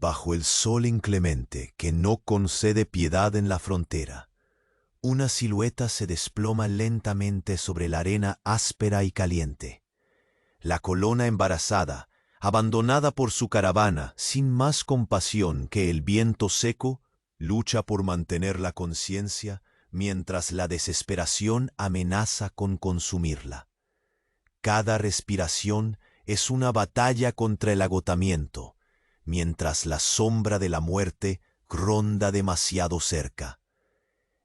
Bajo el sol inclemente que no concede piedad en la frontera, una silueta se desploma lentamente sobre la arena áspera y caliente. La colona embarazada, abandonada por su caravana, sin más compasión que el viento seco, lucha por mantener la conciencia mientras la desesperación amenaza con consumirla. Cada respiración es una batalla contra el agotamiento, mientras la sombra de la muerte ronda demasiado cerca.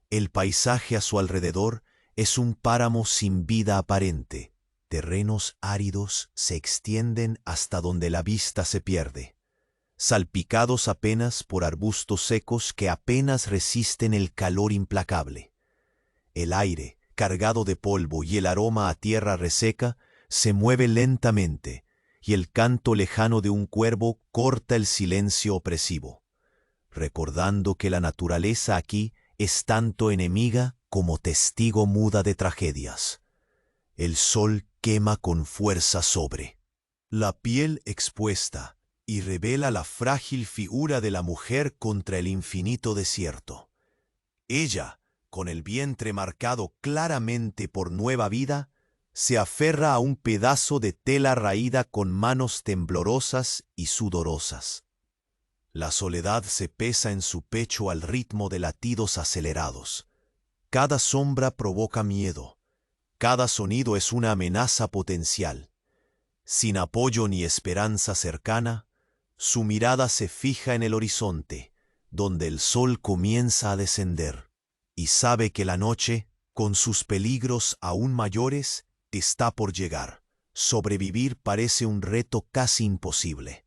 El paisaje a su alrededor es un páramo sin vida aparente. Terrenos áridos se extienden hasta donde la vista se pierde, salpicados apenas por arbustos secos que apenas resisten el calor implacable. El aire, cargado de polvo y el aroma a tierra reseca, se mueve lentamente, y el canto lejano de un cuervo corta el silencio opresivo, recordando que la naturaleza aquí es tanto enemiga como testigo muda de tragedias. El sol quema con fuerza sobre la piel expuesta y revela la frágil figura de la mujer contra el infinito desierto. Ella, con el vientre marcado claramente por nueva vida, se aferra a un pedazo de tela raída con manos temblorosas y sudorosas. La soledad se pesa en su pecho al ritmo de latidos acelerados. Cada sombra provoca miedo. Cada sonido es una amenaza potencial. Sin apoyo ni esperanza cercana, su mirada se fija en el horizonte, donde el sol comienza a descender, y sabe que la noche, con sus peligros aún mayores, está por llegar. Sobrevivir parece un reto casi imposible.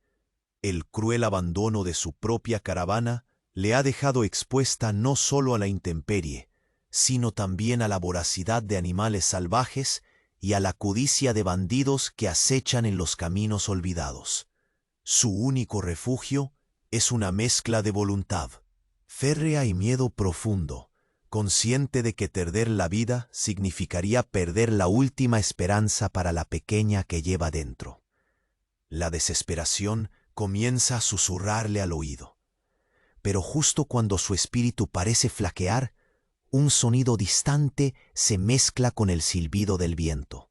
El cruel abandono de su propia caravana le ha dejado expuesta no solo a la intemperie, sino también a la voracidad de animales salvajes y a la codicia de bandidos que acechan en los caminos olvidados. Su único refugio es una mezcla de voluntad férrea y miedo profundo, consciente de que perder la vida significaría perder la última esperanza para la pequeña que lleva dentro. La desesperación comienza a susurrarle al oído. Pero justo cuando su espíritu parece flaquear, un sonido distante se mezcla con el silbido del viento.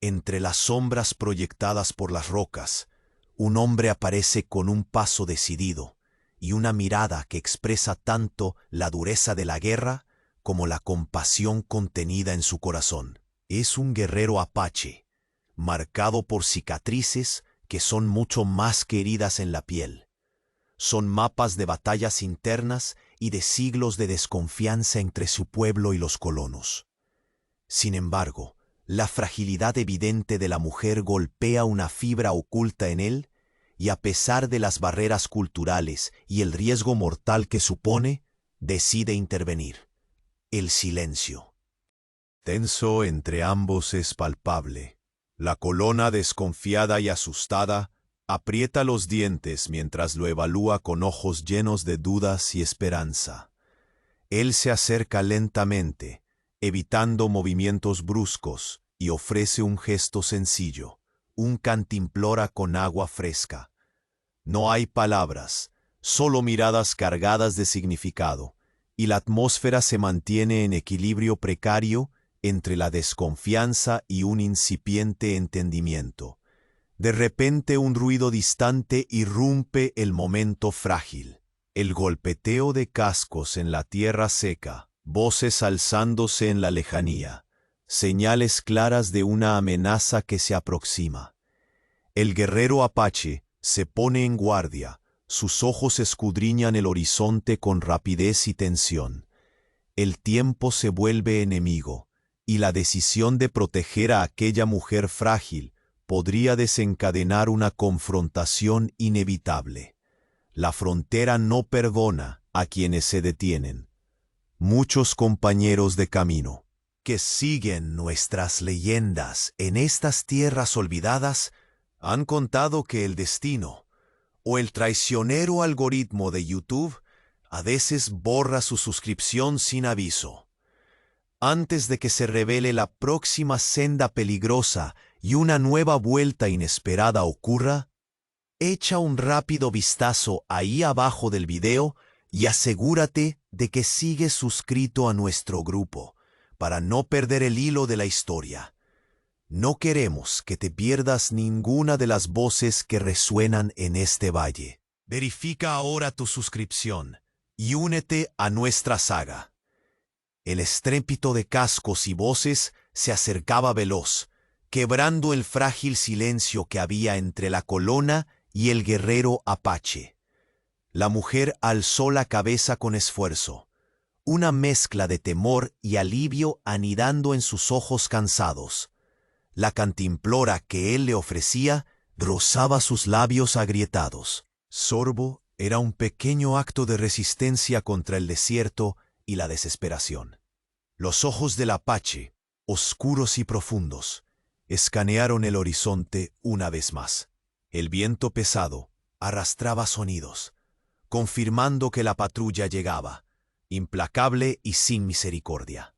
Entre las sombras proyectadas por las rocas, un hombre aparece con un paso decidido y una mirada que expresa tanto la dureza de la guerra como la compasión contenida en su corazón. Es un guerrero apache, marcado por cicatrices que son mucho más que heridas en la piel. Son mapas de batallas internas y de siglos de desconfianza entre su pueblo y los colonos. Sin embargo, la fragilidad evidente de la mujer golpea una fibra oculta en él, y a pesar de las barreras culturales y el riesgo mortal que supone, decide intervenir. El silencio tenso entre ambos es palpable. La colona, desconfiada y asustada, aprieta los dientes mientras lo evalúa con ojos llenos de dudas y esperanza. Él se acerca lentamente, evitando movimientos bruscos, y ofrece un gesto sencillo, un cantimplora con agua fresca. No hay palabras, solo miradas cargadas de significado, y la atmósfera se mantiene en equilibrio precario entre la desconfianza y un incipiente entendimiento. De repente un ruido distante irrumpe el momento frágil. El golpeteo de cascos en la tierra seca, voces alzándose en la lejanía, señales claras de una amenaza que se aproxima. El guerrero apache se pone en guardia, sus ojos escudriñan el horizonte con rapidez y tensión. El tiempo se vuelve enemigo, y la decisión de proteger a aquella mujer frágil podría desencadenar una confrontación inevitable. La frontera no perdona a quienes se detienen. Muchos compañeros de camino que siguen nuestras leyendas en estas tierras olvidadas han contado que el destino o el traicionero algoritmo de YouTube a veces borra su suscripción sin aviso. Antes de que se revele la próxima senda peligrosa y una nueva vuelta inesperada ocurra, Echa un rápido vistazo ahí abajo del video y asegúrate de que sigues suscrito a nuestro grupo para no perder el hilo de la historia. No queremos que te pierdas ninguna de las voces que resuenan en este valle. Verifica ahora tu suscripción y únete a nuestra saga. El estrépito de cascos y voces se acercaba veloz, quebrando el frágil silencio que había entre la colona y el guerrero apache. La mujer alzó la cabeza con esfuerzo, una mezcla de temor y alivio anidando en sus ojos cansados. La cantimplora que él le ofrecía rozaba sus labios agrietados. Sorbo era un pequeño acto de resistencia contra el desierto y la desesperación. Los ojos del apache, oscuros y profundos, escanearon el horizonte una vez más. El viento pesado arrastraba sonidos, confirmando que la patrulla llegaba, implacable y sin misericordia.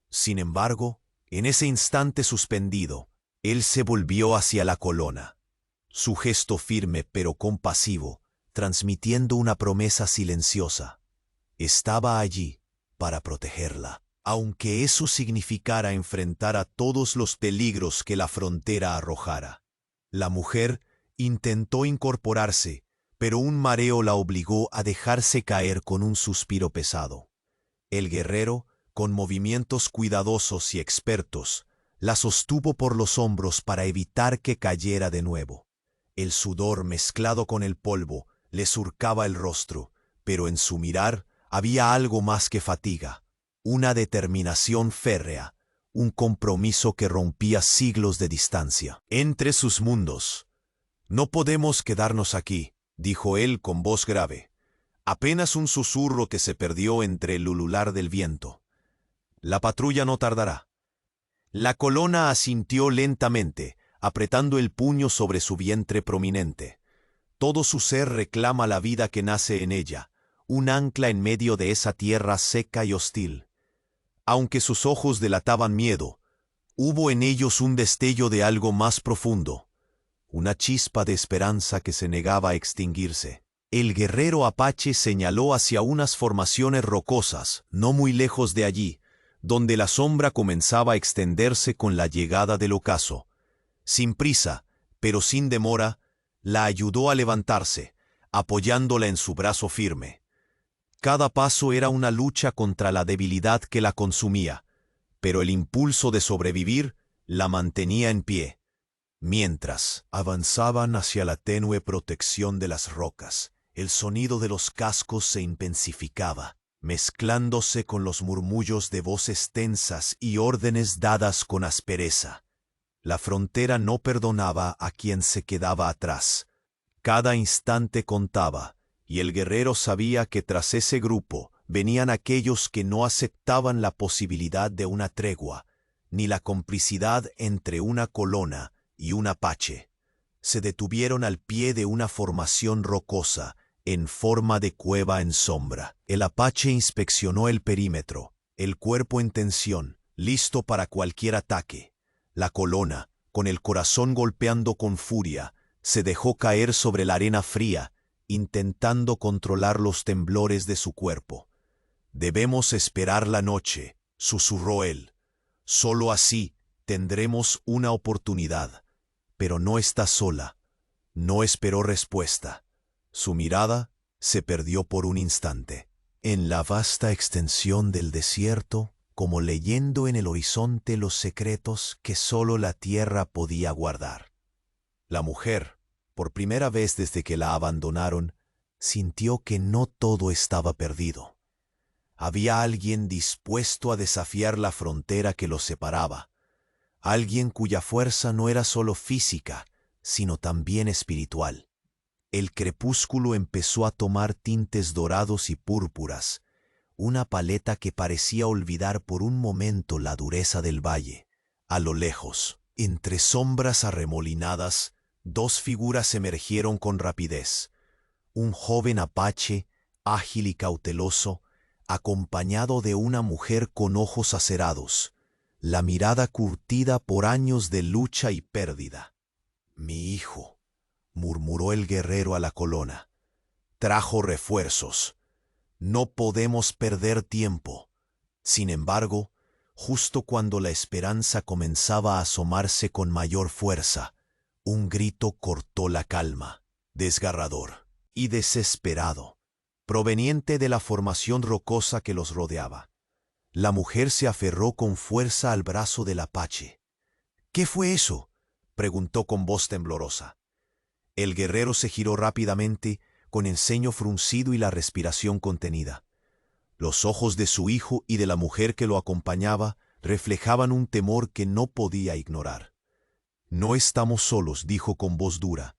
Sin embargo, en ese instante suspendido, él se volvió hacia la colona, su gesto firme pero compasivo, transmitiendo una promesa silenciosa. Estaba allí para protegerla, aunque eso significara enfrentar a todos los peligros que la frontera arrojara. La mujer intentó incorporarse, pero un mareo la obligó a dejarse caer con un suspiro pesado. El guerrero, con movimientos cuidadosos y expertos, la sostuvo por los hombros para evitar que cayera de nuevo. El sudor mezclado con el polvo le surcaba el rostro, pero en su mirar había algo más que fatiga, una determinación férrea, un compromiso que rompía siglos de distancia. Entre sus mundos. «No podemos quedarnos aquí», dijo él con voz grave, apenas un susurro que se perdió entre el ulular del viento. «La patrulla no tardará». La colona asintió lentamente, apretando el puño sobre su vientre prominente. Todo su ser reclama la vida que nace en ella, un ancla en medio de esa tierra seca y hostil. Aunque sus ojos delataban miedo, hubo en ellos un destello de algo más profundo, una chispa de esperanza que se negaba a extinguirse. El guerrero apache señaló hacia unas formaciones rocosas, no muy lejos de allí, donde la sombra comenzaba a extenderse con la llegada del ocaso. Sin prisa, pero sin demora, la ayudó a levantarse, apoyándola en su brazo firme. Cada paso era una lucha contra la debilidad que la consumía, pero el impulso de sobrevivir la mantenía en pie. Mientras avanzaban hacia la tenue protección de las rocas, el sonido de los cascos se intensificaba, mezclándose con los murmullos de voces tensas y órdenes dadas con aspereza. La frontera no perdonaba a quien se quedaba atrás. Cada instante contaba, y el guerrero sabía que tras ese grupo venían aquellos que no aceptaban la posibilidad de una tregua, ni la complicidad entre una colona y un apache. Se detuvieron al pie de una formación rocosa, en forma de cueva en sombra. El apache inspeccionó el perímetro, el cuerpo en tensión, listo para cualquier ataque. La colona, con el corazón golpeando con furia, se dejó caer sobre la arena fría, intentando controlar los temblores de su cuerpo. «Debemos esperar la noche», susurró él. «Solo así tendremos una oportunidad». Pero no está sola. No esperó respuesta. Su mirada se perdió por un instante. En la vasta extensión del desierto, como leyendo en el horizonte los secretos que solo la tierra podía guardar. La mujer, por primera vez desde que la abandonaron, sintió que no todo estaba perdido. Había alguien dispuesto a desafiar la frontera que los separaba. Alguien cuya fuerza no era solo física, sino también espiritual. El crepúsculo empezó a tomar tintes dorados y púrpuras, una paleta que parecía olvidar por un momento la dureza del valle. A lo lejos, entre sombras arremolinadas, dos figuras emergieron con rapidez. Un joven apache, ágil y cauteloso, acompañado de una mujer con ojos acerados, la mirada curtida por años de lucha y pérdida. «Mi hijo», murmuró el guerrero a la colona. Trajo refuerzos. No podemos perder tiempo. Sin embargo, justo cuando la esperanza comenzaba a asomarse con mayor fuerza, un grito cortó la calma, desgarrador y desesperado, proveniente de la formación rocosa que los rodeaba. La mujer se aferró con fuerza al brazo del apache. —¿Qué fue eso? —preguntó con voz temblorosa. El guerrero se giró rápidamente, con el ceño fruncido y la respiración contenida. Los ojos de su hijo y de la mujer que lo acompañaba reflejaban un temor que no podía ignorar. —No estamos solos —dijo con voz dura—.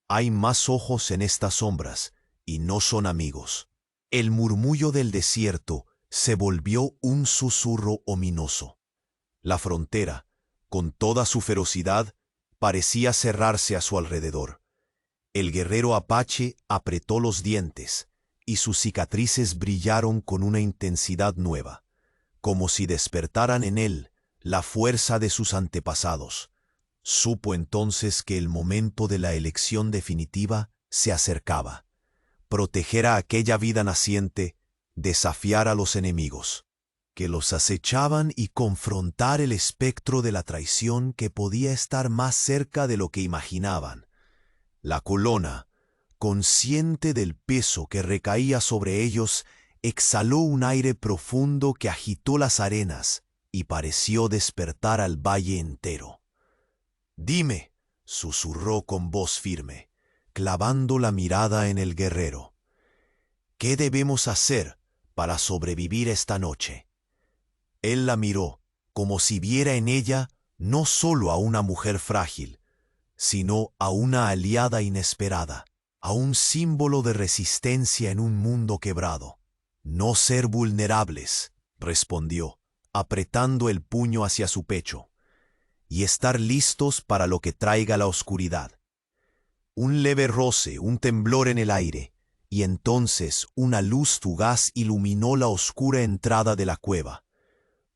Hay más ojos en estas sombras, y no son amigos. El murmullo del desierto se volvió un susurro ominoso. La frontera, con toda su ferocidad, parecía cerrarse a su alrededor. El guerrero apache apretó los dientes, y sus cicatrices brillaron con una intensidad nueva, como si despertaran en él la fuerza de sus antepasados. Supo entonces que el momento de la elección definitiva se acercaba. Proteger a aquella vida naciente, desafiar a los enemigos que los acechaban y confrontar el espectro de la traición que podía estar más cerca de lo que imaginaban. La colona, consciente del peso que recaía sobre ellos, exhaló un aire profundo que agitó las arenas y pareció despertar al valle entero. —Dime —susurró con voz firme, clavando la mirada en el guerrero—, ¿qué debemos hacer para sobrevivir esta noche? Él la miró, como si viera en ella no solo a una mujer frágil, sino a una aliada inesperada, a un símbolo de resistencia en un mundo quebrado. —No ser vulnerables —respondió, apretando el puño hacia su pecho—, y estar listos para lo que traiga la oscuridad. Un leve roce, un temblor en el aire, y entonces una luz fugaz iluminó la oscura entrada de la cueva.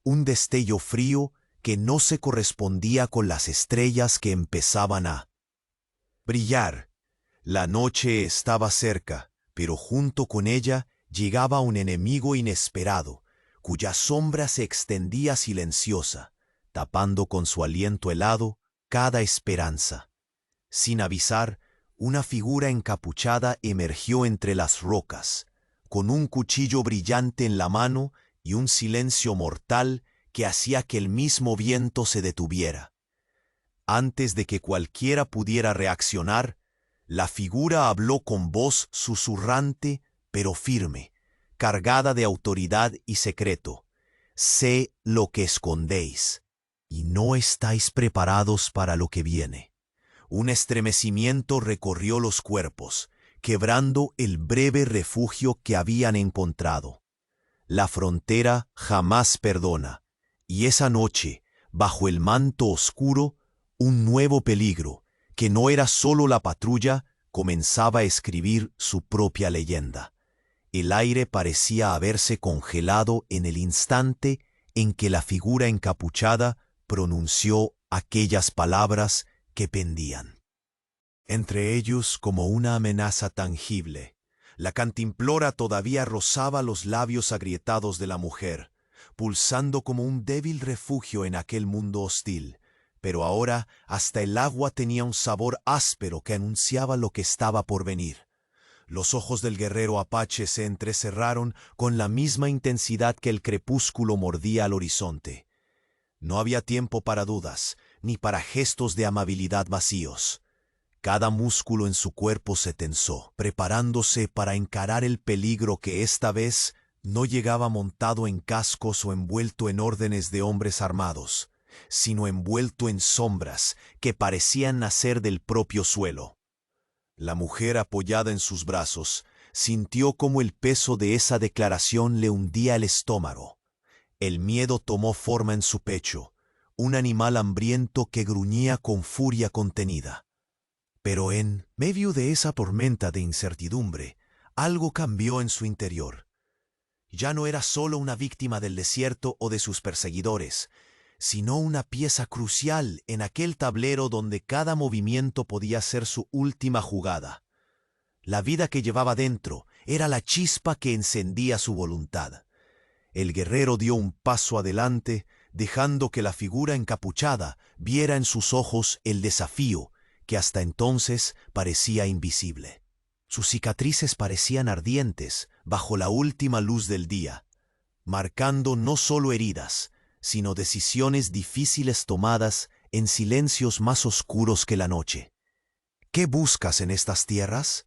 Un destello frío que no se correspondía con las estrellas que empezaban a brillar. La noche estaba cerca, pero junto con ella llegaba un enemigo inesperado, cuya sombra se extendía silenciosa, tapando con su aliento helado cada esperanza. Sin avisar, una figura encapuchada emergió entre las rocas, con un cuchillo brillante en la mano y un silencio mortal que hacía que el mismo viento se detuviera. Antes de que cualquiera pudiera reaccionar, la figura habló con voz susurrante pero firme, cargada de autoridad y secreto. Sé lo que escondéis, y no estáis preparados para lo que viene. Un estremecimiento recorrió los cuerpos, quebrando el breve refugio que habían encontrado. La frontera jamás perdona, y esa noche, bajo el manto oscuro, un nuevo peligro, que no era solo la patrulla, comenzaba a escribir su propia leyenda. El aire parecía haberse congelado en el instante en que la figura encapuchada pronunció aquellas palabras que pendían. Entre ellos, como una amenaza tangible, la cantimplora todavía rozaba los labios agrietados de la mujer, pulsando como un débil refugio en aquel mundo hostil, pero ahora hasta el agua tenía un sabor áspero que anunciaba lo que estaba por venir. Los ojos del guerrero apache se entrecerraron con la misma intensidad que el crepúsculo mordía al horizonte. No había tiempo para dudas, ni para gestos de amabilidad vacíos. Cada músculo en su cuerpo se tensó, preparándose para encarar el peligro que esta vez no llegaba montado en cascos o envuelto en órdenes de hombres armados, sino envuelto en sombras que parecían nacer del propio suelo. La mujer, apoyada en sus brazos, sintió como el peso de esa declaración le hundía el estómago. El miedo tomó forma en su pecho, un animal hambriento que gruñía con furia contenida. Pero en medio de esa tormenta de incertidumbre, algo cambió en su interior. Ya no era solo una víctima del desierto o de sus perseguidores, sino una pieza crucial en aquel tablero donde cada movimiento podía ser su última jugada. La vida que llevaba dentro era la chispa que encendía su voluntad. El guerrero dio un paso adelante, dejando que la figura encapuchada viera en sus ojos el desafío que hasta entonces parecía invisible. Sus cicatrices parecían ardientes bajo la última luz del día, marcando no solo heridas, sino decisiones difíciles tomadas en silencios más oscuros que la noche. ¿Qué buscas en estas tierras?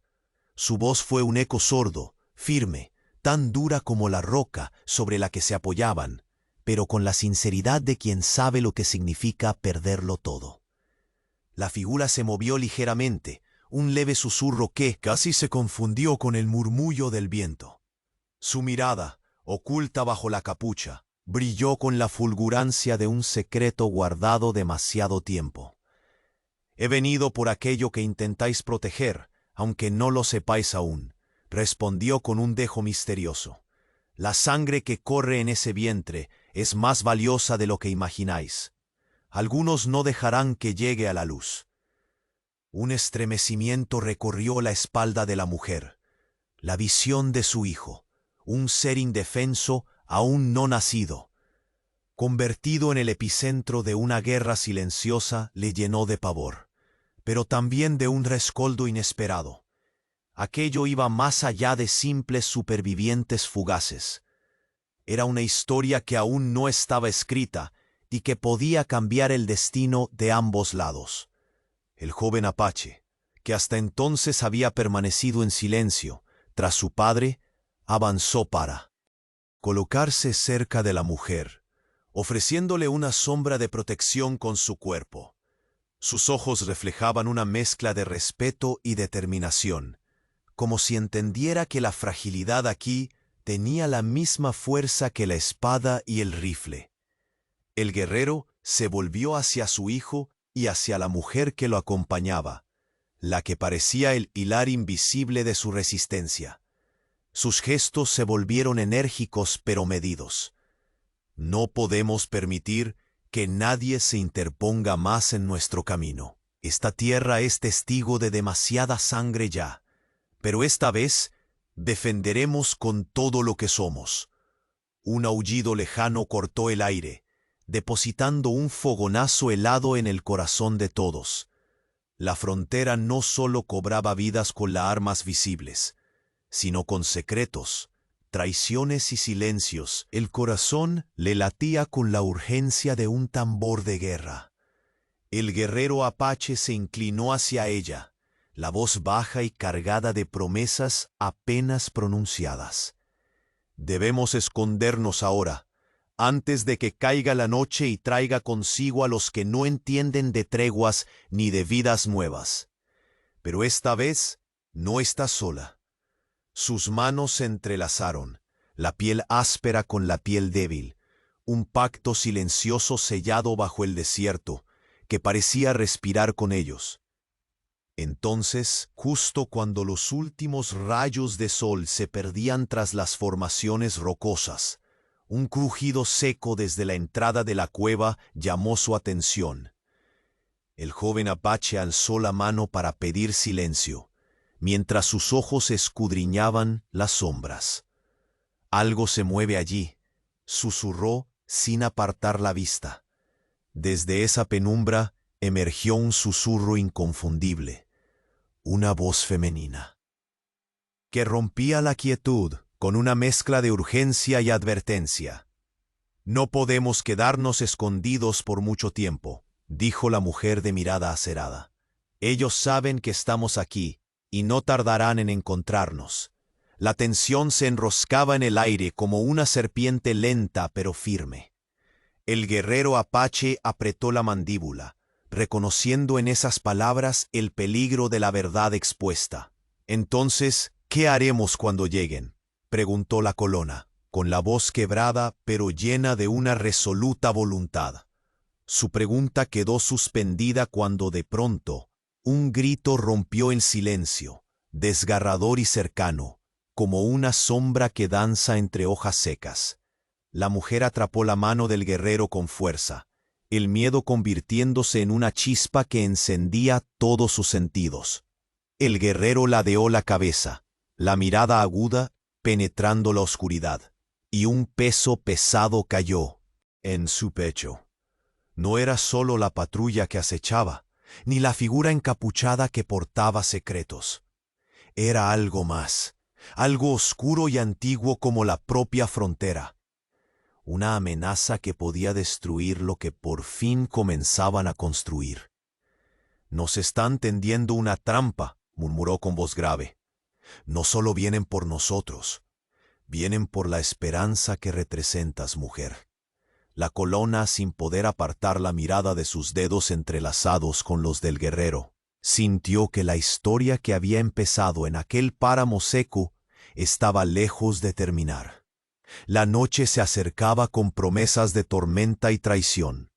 Su voz fue un eco sordo, firme, tan dura como la roca sobre la que se apoyaban, pero con la sinceridad de quien sabe lo que significa perderlo todo. La figura se movió ligeramente, un leve susurro que casi se confundió con el murmullo del viento. Su mirada, oculta bajo la capucha, brilló con la fulgurancia de un secreto guardado demasiado tiempo. «He venido por aquello que intentáis proteger, aunque no lo sepáis aún», respondió con un dejo misterioso. «La sangre que corre en ese vientre es más valiosa de lo que imagináis. Algunos no dejarán que llegue a la luz». Un estremecimiento recorrió la espalda de la mujer. La visión de su hijo, un ser indefenso aún no nacido, convertido en el epicentro de una guerra silenciosa, le llenó de pavor, pero también de un rescoldo inesperado. Aquello iba más allá de simples supervivientes fugaces. Era una historia que aún no estaba escrita y que podía cambiar el destino de ambos lados. El joven apache, que hasta entonces había permanecido en silencio tras su padre, avanzó para colocarse cerca de la mujer, ofreciéndole una sombra de protección con su cuerpo. Sus ojos reflejaban una mezcla de respeto y determinación, como si entendiera que la fragilidad aquí tenía la misma fuerza que la espada y el rifle. El guerrero se volvió hacia su hijo y hacia la mujer que lo acompañaba, la que parecía el pilar invisible de su resistencia. Sus gestos se volvieron enérgicos pero medidos. «No podemos permitir que nadie se interponga más en nuestro camino. Esta tierra es testigo de demasiada sangre ya, pero esta vez defenderemos con todo lo que somos». Un aullido lejano cortó el aire, depositando un fogonazo helado en el corazón de todos. La frontera no solo cobraba vidas con las armas visibles, sino con secretos, traiciones y silencios. El corazón le latía con la urgencia de un tambor de guerra. El guerrero apache se inclinó hacia ella, la voz baja y cargada de promesas apenas pronunciadas. «Debemos escondernos ahora, antes de que caiga la noche y traiga consigo a los que no entienden de treguas ni de vidas nuevas. Pero esta vez no está sola». Sus manos se entrelazaron, la piel áspera con la piel débil, un pacto silencioso sellado bajo el desierto, que parecía respirar con ellos. Entonces, justo cuando los últimos rayos de sol se perdían tras las formaciones rocosas, un crujido seco desde la entrada de la cueva llamó su atención. El joven apache alzó la mano para pedir silencio, mientras sus ojos escudriñaban las sombras. «Algo se mueve allí», susurró sin apartar la vista. Desde esa penumbra emergió un susurro inconfundible, una voz femenina, que rompía la quietud con una mezcla de urgencia y advertencia. «No podemos quedarnos escondidos por mucho tiempo», dijo la mujer de mirada acerada. «Ellos saben que estamos aquí y no tardarán en encontrarnos». La tensión se enroscaba en el aire como una serpiente lenta pero firme. El guerrero apache apretó la mandíbula, reconociendo en esas palabras el peligro de la verdad expuesta. «Entonces, ¿qué haremos cuando lleguen?», preguntó la colona, con la voz quebrada pero llena de una resoluta voluntad. Su pregunta quedó suspendida cuando de pronto un grito rompió el silencio, desgarrador y cercano, como una sombra que danza entre hojas secas. La mujer atrapó la mano del guerrero con fuerza, el miedo convirtiéndose en una chispa que encendía todos sus sentidos. El guerrero ladeó la cabeza, la mirada aguda penetrando la oscuridad, y un peso pesado cayó en su pecho. No era solo la patrulla que acechaba, ni la figura encapuchada que portaba secretos. Era algo más, algo oscuro y antiguo como la propia frontera. Una amenaza que podía destruir lo que por fin comenzaban a construir. «Nos están tendiendo una trampa», murmuró con voz grave. «No solo vienen por nosotros, vienen por la esperanza que representas, mujer». La colona, sin poder apartar la mirada de sus dedos entrelazados con los del guerrero, sintió que la historia que había empezado en aquel páramo seco estaba lejos de terminar. La noche se acercaba con promesas de tormenta y traición,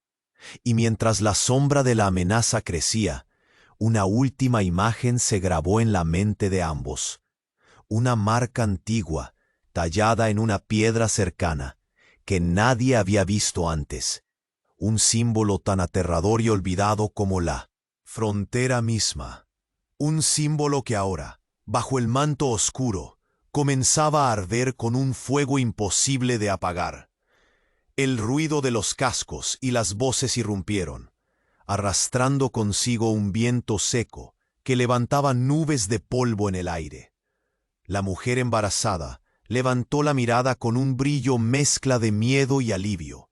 y mientras la sombra de la amenaza crecía, una última imagen se grabó en la mente de ambos. Una marca antigua, tallada en una piedra cercana, que nadie había visto antes. Un símbolo tan aterrador y olvidado como la frontera misma. Un símbolo que ahora, bajo el manto oscuro, comenzaba a arder con un fuego imposible de apagar. El ruido de los cascos y las voces irrumpieron, arrastrando consigo un viento seco que levantaba nubes de polvo en el aire. La mujer embarazada levantó la mirada con un brillo mezcla de miedo y alivio.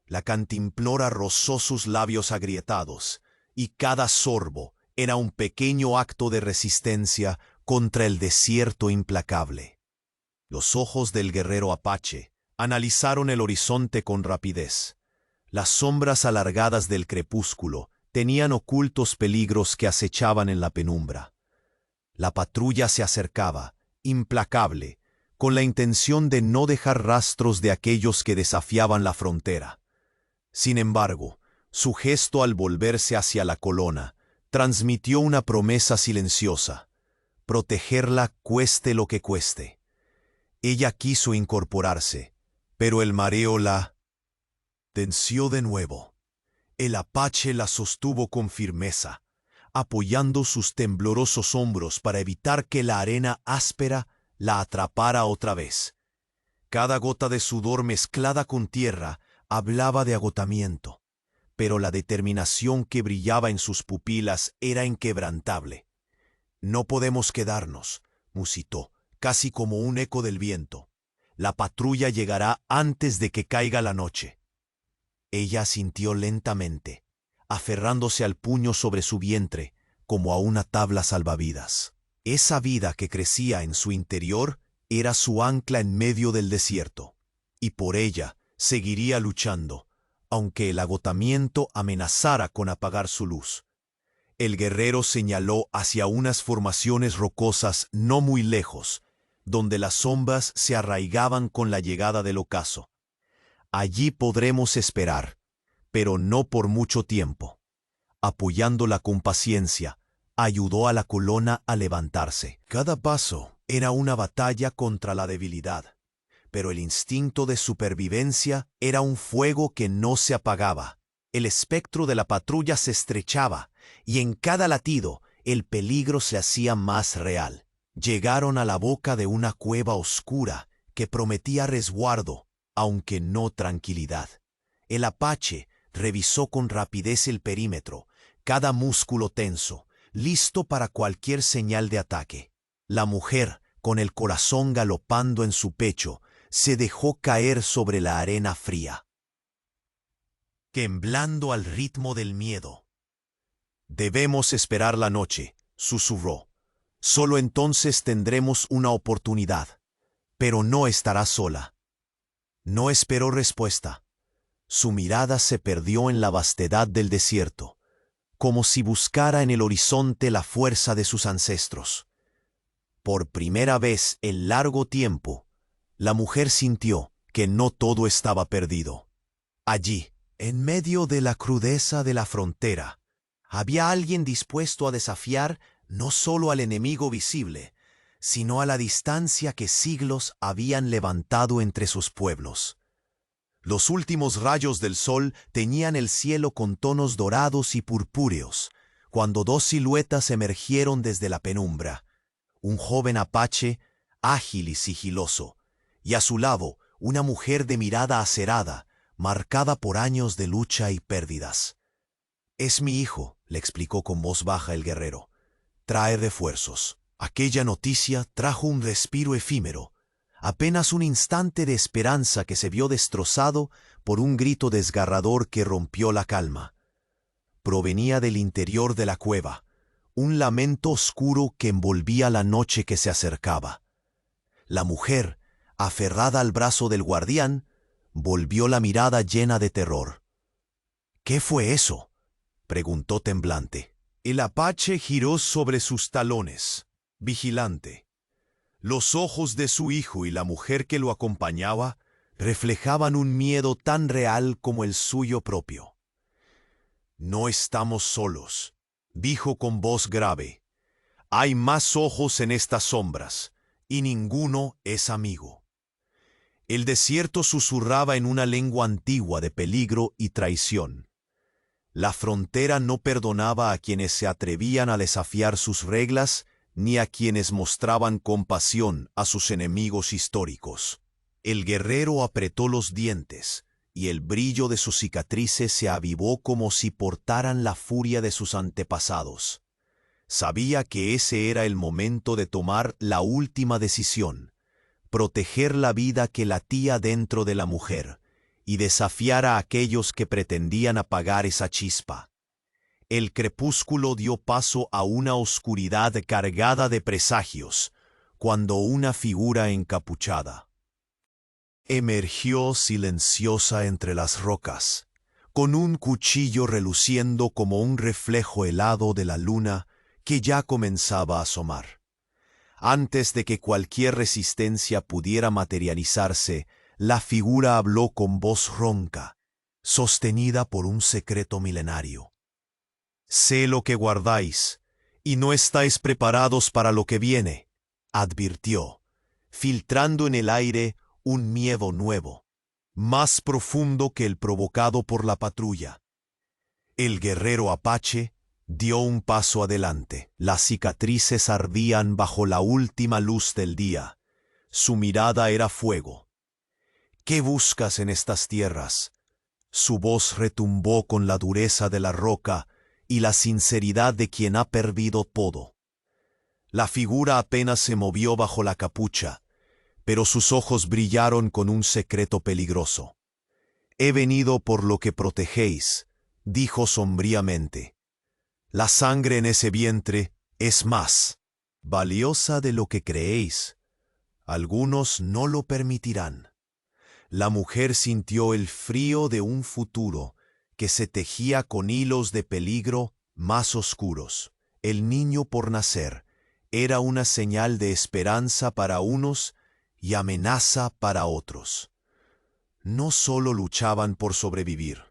La cantimplora rozó sus labios agrietados, y cada sorbo era un pequeño acto de resistencia contra el desierto implacable. Los ojos del guerrero apache analizaron el horizonte con rapidez. Las sombras alargadas del crepúsculo tenían ocultos peligros que acechaban en la penumbra. La patrulla se acercaba, implacable, con la intención de no dejar rastros de aquellos que desafiaban la frontera. Sin embargo, su gesto al volverse hacia la colona transmitió una promesa silenciosa: protegerla cueste lo que cueste. Ella quiso incorporarse, pero el mareo la tensió de nuevo. El apache la sostuvo con firmeza, apoyando sus temblorosos hombros para evitar que la arena áspera la atrapara otra vez. Cada gota de sudor mezclada con tierra hablaba de agotamiento, pero la determinación que brillaba en sus pupilas era inquebrantable. «No podemos quedarnos», musitó, casi como un eco del viento. «La patrulla llegará antes de que caiga la noche». Ella asintió lentamente, aferrándose al puño sobre su vientre como a una tabla salvavidas. Esa vida que crecía en su interior era su ancla en medio del desierto, y por ella seguiría luchando, aunque el agotamiento amenazara con apagar su luz. El guerrero señaló hacia unas formaciones rocosas no muy lejos, donde las sombras se arraigaban con la llegada del ocaso. «Allí podremos esperar, pero no por mucho tiempo». Apoyándola con paciencia, ayudó a la colona a levantarse. Cada paso era una batalla contra la debilidad, pero el instinto de supervivencia era un fuego que no se apagaba. El espectro de la patrulla se estrechaba, y en cada latido el peligro se hacía más real. Llegaron a la boca de una cueva oscura que prometía resguardo, aunque no tranquilidad. El apache revisó con rapidez el perímetro, cada músculo tenso, listo para cualquier señal de ataque. La mujer, con el corazón galopando en su pecho, se dejó caer sobre la arena fría, temblando al ritmo del miedo. «Debemos esperar la noche», susurró. «Solo entonces tendremos una oportunidad. Pero no estará sola». No esperó respuesta. Su mirada se perdió en la vastedad del desierto, como si buscara en el horizonte la fuerza de sus ancestros. Por primera vez en largo tiempo, la mujer sintió que no todo estaba perdido. Allí, en medio de la crudeza de la frontera, había alguien dispuesto a desafiar no solo al enemigo visible, sino a la distancia que siglos habían levantado entre sus pueblos. Los últimos rayos del sol teñían el cielo con tonos dorados y purpúreos, cuando dos siluetas emergieron desde la penumbra. Un joven apache, ágil y sigiloso, y a su lado una mujer de mirada acerada, marcada por años de lucha y pérdidas. «Es mi hijo», le explicó con voz baja el guerrero. «Trae refuerzos». Aquella noticia trajo un respiro efímero, apenas un instante de esperanza que se vio destrozado por un grito desgarrador que rompió la calma. Provenía del interior de la cueva, un lamento oscuro que envolvía la noche que se acercaba. La mujer, aferrada al brazo del guardián, volvió la mirada llena de terror. «¿Qué fue eso?», preguntó temblante. El apache giró sobre sus talones, vigilante. Los ojos de su hijo y la mujer que lo acompañaba reflejaban un miedo tan real como el suyo propio. «No estamos solos», dijo con voz grave. «Hay más ojos en estas sombras, y ninguno es amigo». El desierto susurraba en una lengua antigua de peligro y traición. La frontera no perdonaba a quienes se atrevían a desafiar sus reglas ni a quienes mostraban compasión a sus enemigos históricos. El guerrero apretó los dientes, y el brillo de sus cicatrices se avivó como si portaran la furia de sus antepasados. Sabía que ese era el momento de tomar la última decisión, proteger la vida que latía dentro de la mujer, y desafiar a aquellos que pretendían apagar esa chispa. El crepúsculo dio paso a una oscuridad cargada de presagios, cuando una figura encapuchada emergió silenciosa entre las rocas, con un cuchillo reluciendo como un reflejo helado de la luna que ya comenzaba a asomar. Antes de que cualquier resistencia pudiera materializarse, la figura habló con voz ronca, sostenida por un secreto milenario. «Sé lo que guardáis, y no estáis preparados para lo que viene», advirtió, filtrando en el aire un miedo nuevo, más profundo que el provocado por la patrulla. El guerrero apache dio un paso adelante. Las cicatrices ardían bajo la última luz del día. Su mirada era fuego. «¿Qué buscas en estas tierras?». Su voz retumbó con la dureza de la roca y la sinceridad de quien ha perdido todo. La figura apenas se movió bajo la capucha, pero sus ojos brillaron con un secreto peligroso. «He venido por lo que protegéis», dijo sombríamente. «La sangre en ese vientre es más valiosa de lo que creéis. Algunos no lo permitirán». La mujer sintió el frío de un futuro que se tejía con hilos de peligro más oscuros. El niño por nacer era una señal de esperanza para unos y amenaza para otros. No solo luchaban por sobrevivir,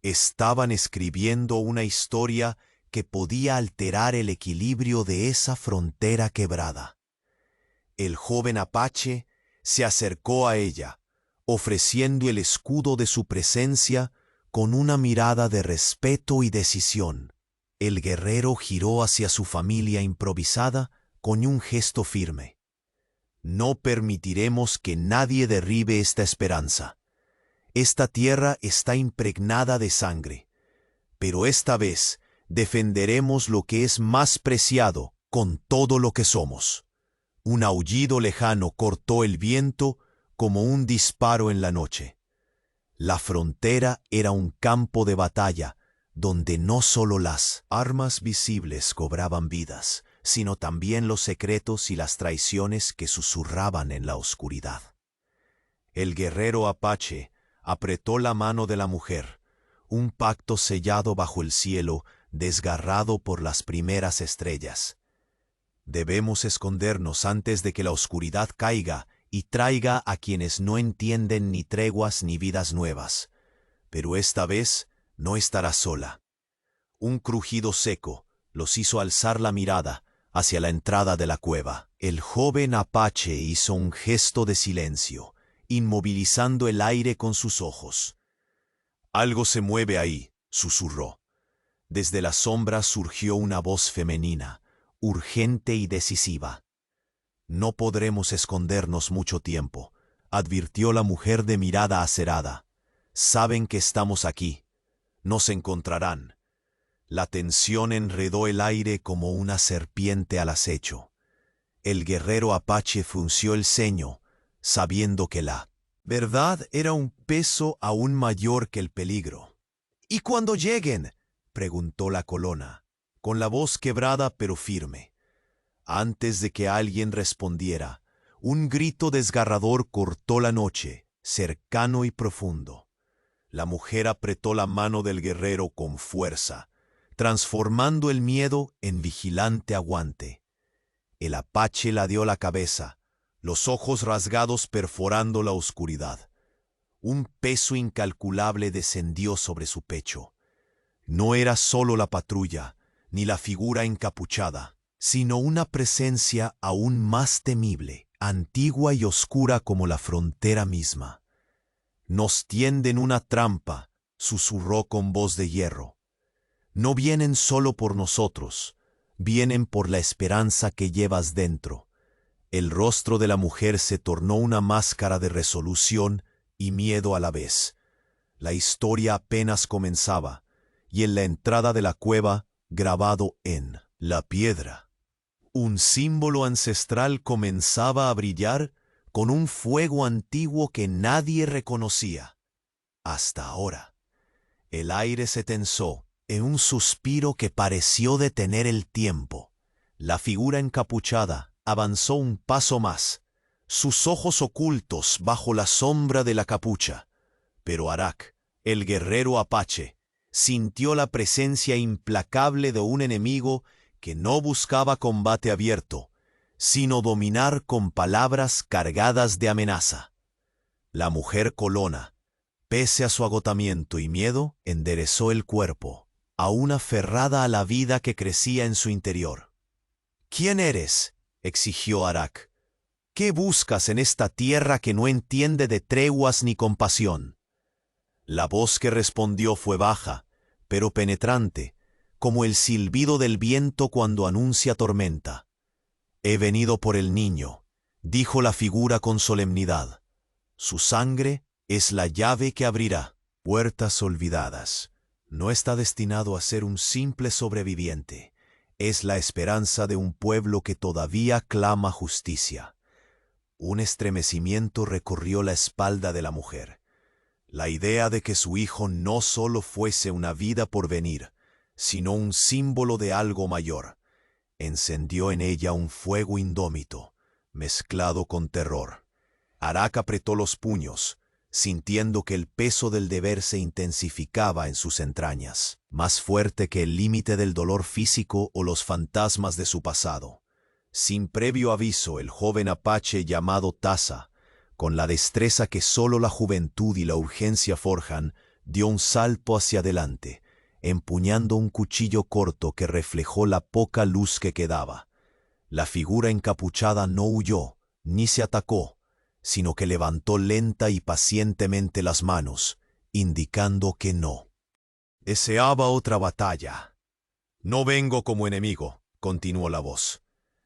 estaban escribiendo una historia que podía alterar el equilibrio de esa frontera quebrada. El joven apache se acercó a ella, ofreciendo el escudo de su presencia con una mirada de respeto y decisión. El guerrero giró hacia su familia improvisada con un gesto firme. «No permitiremos que nadie derribe esta esperanza. Esta tierra está impregnada de sangre, pero esta vez defenderemos lo que es más preciado con todo lo que somos». Un aullido lejano cortó el viento como un disparo en la noche. La frontera era un campo de batalla donde no solo las armas visibles cobraban vidas, sino también los secretos y las traiciones que susurraban en la oscuridad. El guerrero apache apretó la mano de la mujer, un pacto sellado bajo el cielo, desgarrado por las primeras estrellas. «Debemos escondernos antes de que la oscuridad caiga y traiga a quienes no entienden ni treguas ni vidas nuevas. Pero esta vez no estará sola». Un crujido seco los hizo alzar la mirada hacia la entrada de la cueva. El joven apache hizo un gesto de silencio, inmovilizando el aire con sus ojos. «Algo se mueve ahí», susurró. Desde la sombra surgió una voz femenina, urgente y decisiva. «No podremos escondernos mucho tiempo», advirtió la mujer de mirada acerada. «Saben que estamos aquí. Nos encontrarán». La tensión enredó el aire como una serpiente al acecho. El guerrero apache frunció el ceño, sabiendo que la verdad era un peso aún mayor que el peligro. «¿Y cuando lleguen?», preguntó la colona, con la voz quebrada pero firme. Antes de que alguien respondiera, un grito desgarrador cortó la noche, cercano y profundo. La mujer apretó la mano del guerrero con fuerza, transformando el miedo en vigilante aguante. El apache ladeó la cabeza, los ojos rasgados perforando la oscuridad. Un peso incalculable descendió sobre su pecho. No era solo la patrulla, ni la figura encapuchada, sino una presencia aún más temible, antigua y oscura como la frontera misma. «Nos tienden una trampa», susurró con voz de hierro. «No vienen solo por nosotros, vienen por la esperanza que llevas dentro». El rostro de la mujer se tornó una máscara de resolución y miedo a la vez. La historia apenas comenzaba, y en la entrada de la cueva, grabado en la piedra, un símbolo ancestral comenzaba a brillar con un fuego antiguo que nadie reconocía. Hasta ahora. El aire se tensó en un suspiro que pareció detener el tiempo. La figura encapuchada avanzó un paso más, sus ojos ocultos bajo la sombra de la capucha. Pero Arak, el guerrero apache, sintió la presencia implacable de un enemigo que no buscaba combate abierto, sino dominar con palabras cargadas de amenaza. La mujer colona, pese a su agotamiento y miedo, enderezó el cuerpo, aún aferrada a la vida que crecía en su interior. «¿Quién eres?», exigió Arak. «¿Qué buscas en esta tierra que no entiende de treguas ni compasión?». La voz que respondió fue baja, pero penetrante, como el silbido del viento cuando anuncia tormenta. «He venido por el niño», dijo la figura con solemnidad. «Su sangre es la llave que abrirá puertas olvidadas. No está destinado a ser un simple sobreviviente. Es la esperanza de un pueblo que todavía clama justicia». Un estremecimiento recorrió la espalda de la mujer. La idea de que su hijo no solo fuese una vida por venir, sino un símbolo de algo mayor, encendió en ella un fuego indómito, mezclado con terror. Arak apretó los puños, sintiendo que el peso del deber se intensificaba en sus entrañas, más fuerte que el límite del dolor físico o los fantasmas de su pasado. Sin previo aviso, el joven apache llamado Taza, con la destreza que solo la juventud y la urgencia forjan, dio un salto hacia adelante, empuñando un cuchillo corto que reflejó la poca luz que quedaba. La figura encapuchada no huyó, ni se atacó, sino que levantó lenta y pacientemente las manos, indicando que no deseaba otra batalla. «No vengo como enemigo», continuó la voz.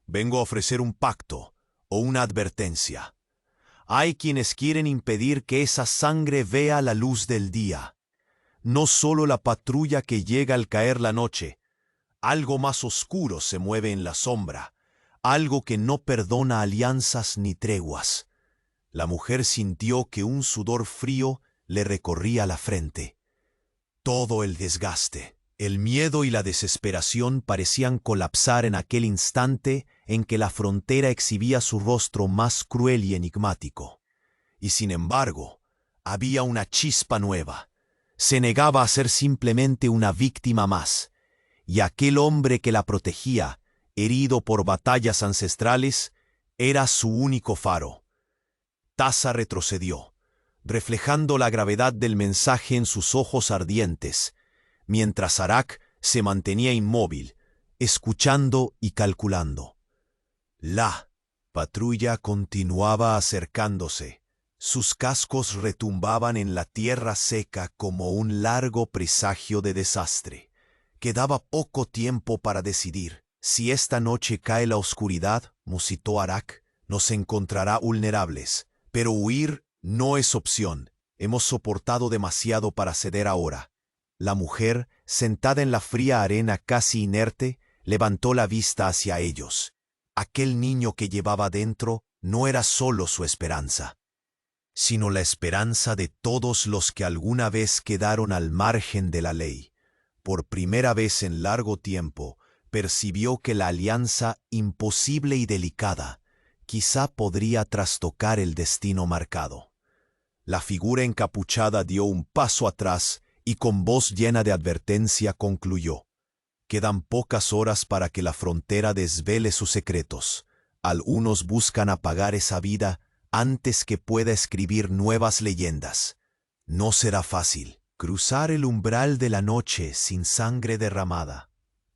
«Vengo a ofrecer un pacto o una advertencia. Hay quienes quieren impedir que esa sangre vea la luz del día. No solo la patrulla que llega al caer la noche. Algo más oscuro se mueve en la sombra, algo que no perdona alianzas ni treguas». La mujer sintió que un sudor frío le recorría la frente. Todo el desgaste, el miedo y la desesperación parecían colapsar en aquel instante en que la frontera exhibía su rostro más cruel y enigmático. Y sin embargo, había una chispa nueva. Se negaba a ser simplemente una víctima más, y aquel hombre que la protegía, herido por batallas ancestrales, era su único faro. Taza retrocedió, reflejando la gravedad del mensaje en sus ojos ardientes, mientras Arak se mantenía inmóvil, escuchando y calculando. La patrulla continuaba acercándose, Sus cascos retumbaban en la tierra seca como un largo presagio de desastre. Quedaba poco tiempo para decidir. Si esta noche cae la oscuridad, musitó Arak, nos encontrará vulnerables. Pero huir no es opción. Hemos soportado demasiado para ceder ahora. La mujer, sentada en la fría arena casi inerte, levantó la vista hacia ellos. Aquel niño que llevaba dentro no era solo su esperanza, sino la esperanza de todos los que alguna vez quedaron al margen de la ley. Por primera vez en largo tiempo, percibió que la alianza imposible y delicada quizá podría trastocar el destino marcado. La figura encapuchada dio un paso atrás y con voz llena de advertencia concluyó: quedan pocas horas para que la frontera desvele sus secretos. Algunos buscan apagar esa vida antes que pueda escribir nuevas leyendas. No será fácil. Cruzar el umbral de la noche sin sangre derramada.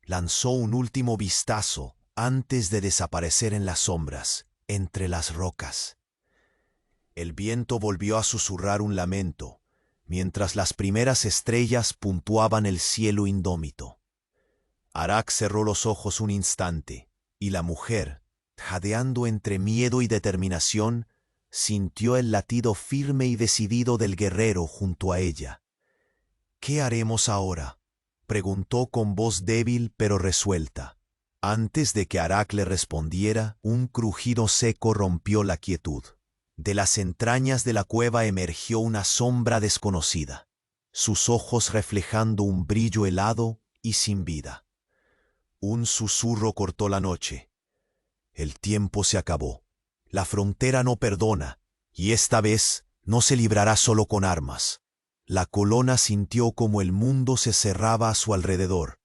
Lanzó un último vistazo antes de desaparecer en las sombras, entre las rocas. El viento volvió a susurrar un lamento, mientras las primeras estrellas puntuaban el cielo indómito. Arak cerró los ojos un instante, y la mujer, jadeando entre miedo y determinación, sintió el latido firme y decidido del guerrero junto a ella. «¿Qué haremos ahora?», preguntó con voz débil pero resuelta. Antes de que Arak le respondiera, un crujido seco rompió la quietud. De las entrañas de la cueva emergió una sombra desconocida, sus ojos reflejando un brillo helado y sin vida. Un susurro cortó la noche. El tiempo se acabó. La frontera no perdona, y esta vez no se librará solo con armas. La colona sintió como el mundo se cerraba a su alrededor,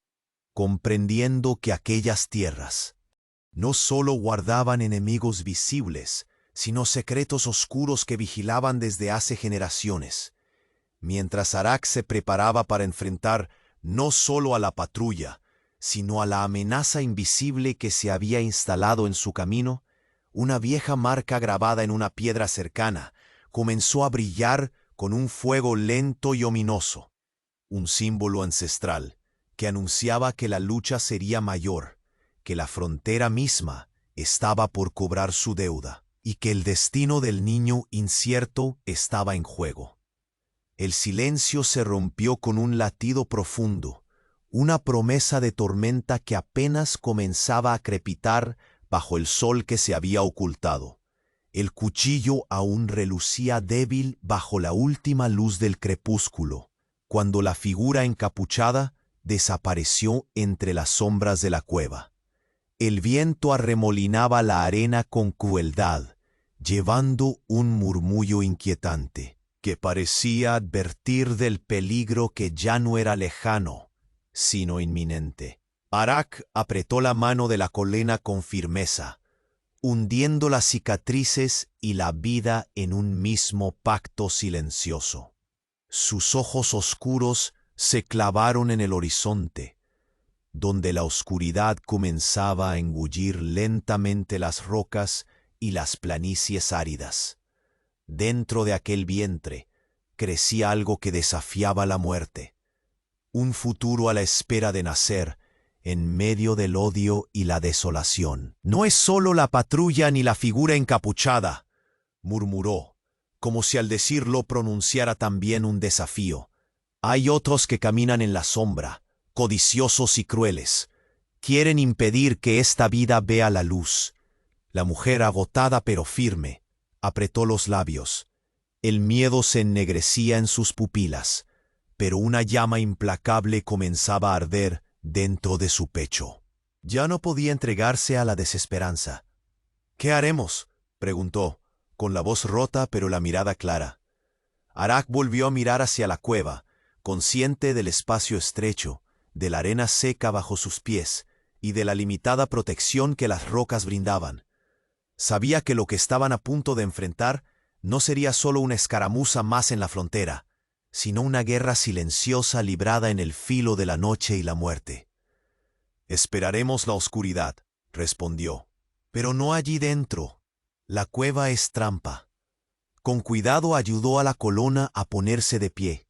comprendiendo que aquellas tierras no solo guardaban enemigos visibles, sino secretos oscuros que vigilaban desde hace generaciones. Mientras Arak se preparaba para enfrentar no solo a la patrulla, sino a la amenaza invisible que se había instalado en su camino, una vieja marca grabada en una piedra cercana comenzó a brillar con un fuego lento y ominoso, un símbolo ancestral que anunciaba que la lucha sería mayor, que la frontera misma estaba por cobrar su deuda y que el destino del niño incierto estaba en juego. El silencio se rompió con un latido profundo, una promesa de tormenta que apenas comenzaba a crepitar bajo el sol que se había ocultado. El cuchillo aún relucía débil bajo la última luz del crepúsculo, cuando la figura encapuchada desapareció entre las sombras de la cueva. El viento arremolinaba la arena con crueldad, llevando un murmullo inquietante, que parecía advertir del peligro que ya no era lejano, sino inminente. Arak apretó la mano de la colena con firmeza, hundiendo las cicatrices y la vida en un mismo pacto silencioso. Sus ojos oscuros se clavaron en el horizonte, donde la oscuridad comenzaba a engullir lentamente las rocas y las planicies áridas. Dentro de aquel vientre crecía algo que desafiaba la muerte, un futuro a la espera de nacer en medio del odio y la desolación. «No es solo la patrulla ni la figura encapuchada», murmuró, como si al decirlo pronunciara también un desafío. «Hay otros que caminan en la sombra, codiciosos y crueles. Quieren impedir que esta vida vea la luz». La mujer, agotada pero firme, apretó los labios. El miedo se ennegrecía en sus pupilas, pero una llama implacable comenzaba a arder dentro de su pecho. Ya no podía entregarse a la desesperanza. «¿Qué haremos?», preguntó, con la voz rota pero la mirada clara. Arak volvió a mirar hacia la cueva, consciente del espacio estrecho, de la arena seca bajo sus pies y de la limitada protección que las rocas brindaban. Sabía que lo que estaban a punto de enfrentar no sería solo una escaramuza más en la frontera, sino una guerra silenciosa librada en el filo de la noche y la muerte. «Esperaremos la oscuridad», respondió, «pero no allí dentro. La cueva es trampa. Con cuidado ayudó a la colona a ponerse de pie.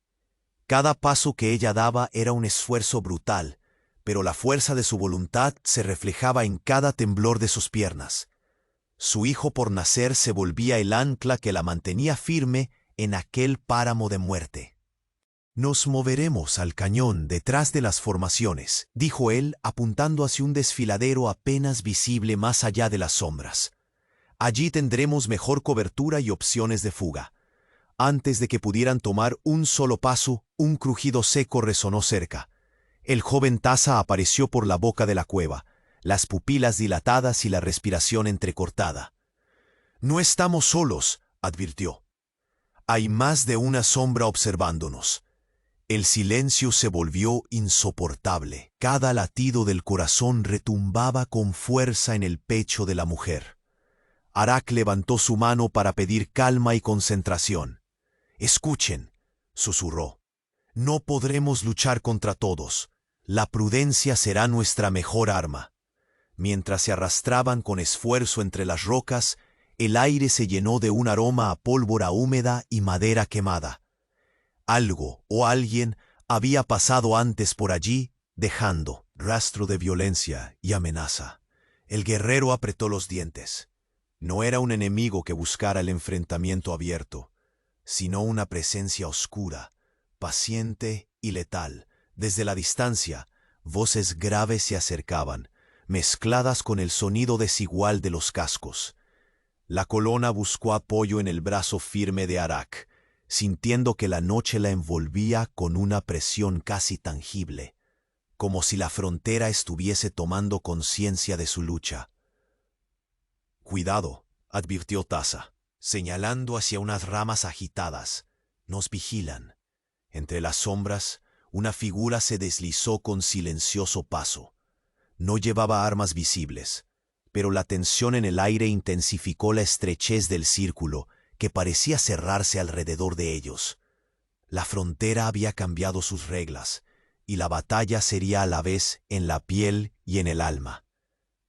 Cada paso que ella daba era un esfuerzo brutal, pero la fuerza de su voluntad se reflejaba en cada temblor de sus piernas. Su hijo por nacer se volvía el ancla que la mantenía firme en aquel páramo de muerte. «Nos moveremos al cañón detrás de las formaciones», dijo él, apuntando hacia un desfiladero apenas visible más allá de las sombras. «Allí tendremos mejor cobertura y opciones de fuga». Antes de que pudieran tomar un solo paso, un crujido seco resonó cerca. El joven Taza apareció por la boca de la cueva, las pupilas dilatadas y la respiración entrecortada. «No estamos solos», advirtió. «Hay más de una sombra observándonos». El silencio se volvió insoportable. Cada latido del corazón retumbaba con fuerza en el pecho de la mujer. Arak levantó su mano para pedir calma y concentración. «Escuchen», susurró. «No podremos luchar contra todos. La prudencia será nuestra mejor arma». Mientras se arrastraban con esfuerzo entre las rocas, el aire se llenó de un aroma a pólvora húmeda y madera quemada. Algo o alguien había pasado antes por allí, dejando rastro de violencia y amenaza. El guerrero apretó los dientes. No era un enemigo que buscara el enfrentamiento abierto, sino una presencia oscura, paciente y letal. Desde la distancia, voces graves se acercaban, mezcladas con el sonido desigual de los cascos. La colona buscó apoyo en el brazo firme de Arak, sintiendo que la noche la envolvía con una presión casi tangible, como si la frontera estuviese tomando conciencia de su lucha. «Cuidado», advirtió Taza, señalando hacia unas ramas agitadas. «Nos vigilan». Entre las sombras, una figura se deslizó con silencioso paso. No llevaba armas visibles, pero la tensión en el aire intensificó la estrechez del círculo que parecía cerrarse alrededor de ellos. La frontera había cambiado sus reglas, y la batalla sería a la vez en la piel y en el alma.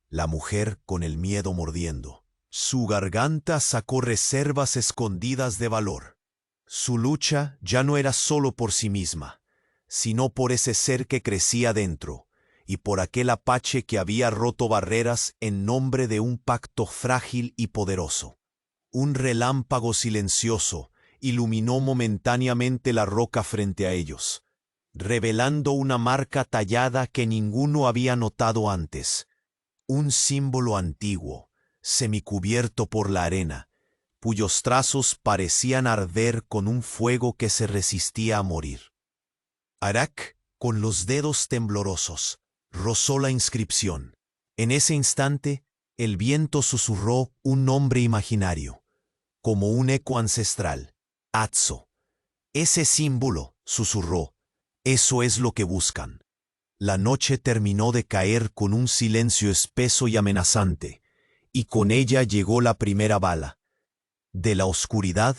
La mujer con el miedo mordiendo. Su garganta sacó reservas escondidas de valor. Su lucha ya no era solo por sí misma, sino por ese ser que crecía dentro, y por aquel apache que había roto barreras en nombre de un pacto frágil y poderoso. Un relámpago silencioso iluminó momentáneamente la roca frente a ellos, revelando una marca tallada que ninguno había notado antes. Un símbolo antiguo, semicubierto por la arena, cuyos trazos parecían arder con un fuego que se resistía a morir. Arak, con los dedos temblorosos, rozó la inscripción. En ese instante, el viento susurró un nombre imaginario, como un eco ancestral. «Atso». «Ese símbolo», susurró, «eso es lo que buscan». La noche terminó de caer con un silencio espeso y amenazante, y con ella llegó la primera bala. De la oscuridad,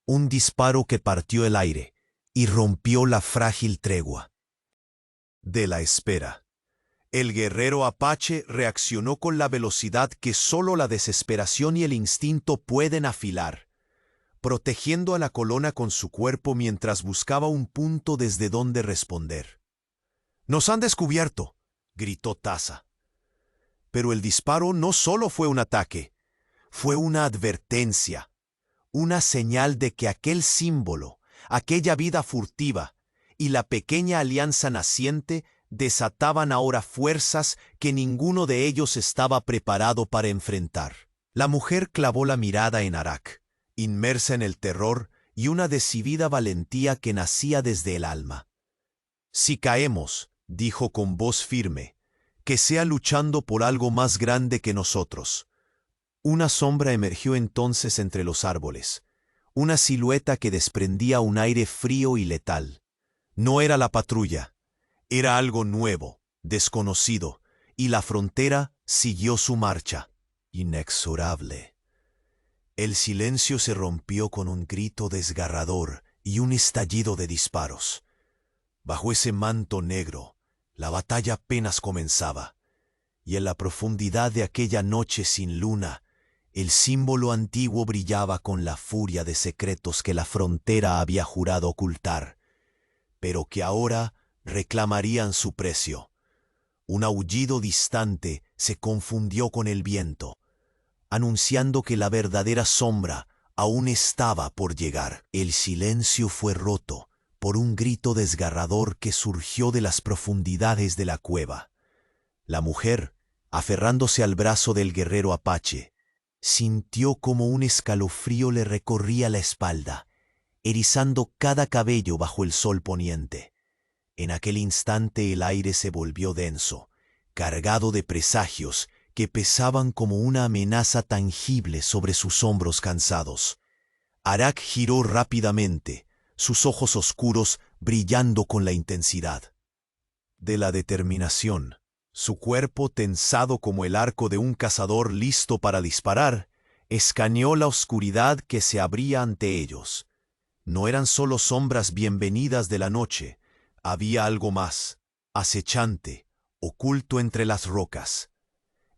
un disparo que partió el aire y rompió la frágil tregua. De la espera. El guerrero apache reaccionó con la velocidad que solo la desesperación y el instinto pueden afilar, protegiendo a la colona con su cuerpo mientras buscaba un punto desde donde responder. «¡Nos han descubierto!», gritó Taza. Pero el disparo no solo fue un ataque, fue una advertencia, una señal de que aquel símbolo, aquella vida furtiva y la pequeña alianza naciente desataban ahora fuerzas que ninguno de ellos estaba preparado para enfrentar. La mujer clavó la mirada en Arak, inmersa en el terror y una decidida valentía que nacía desde el alma. «Si caemos», dijo con voz firme, «que sea luchando por algo más grande que nosotros». Una sombra emergió entonces entre los árboles, una silueta que desprendía un aire frío y letal. No era la patrulla. Era algo nuevo, desconocido, y la frontera siguió su marcha, inexorable. El silencio se rompió con un grito desgarrador y un estallido de disparos. Bajo ese manto negro, la batalla apenas comenzaba, y en la profundidad de aquella noche sin luna, El símbolo antiguo brillaba con la furia de secretos que la frontera había jurado ocultar, pero que ahora reclamarían su precio. Un aullido distante se confundió con el viento, anunciando que la verdadera sombra aún estaba por llegar. El silencio fue roto por un grito desgarrador que surgió de las profundidades de la cueva. La mujer, aferrándose al brazo del guerrero apache, sintió como un escalofrío le recorría la espalda, erizando cada cabello bajo el sol poniente. En aquel instante el aire se volvió denso, cargado de presagios que pesaban como una amenaza tangible sobre sus hombros cansados. Arak giró rápidamente, sus ojos oscuros brillando con la intensidad de la determinación. Su cuerpo, tensado como el arco de un cazador listo para disparar, escaneó la oscuridad que se abría ante ellos. No eran solo sombras bienvenidas de la noche, había algo más, acechante, oculto entre las rocas.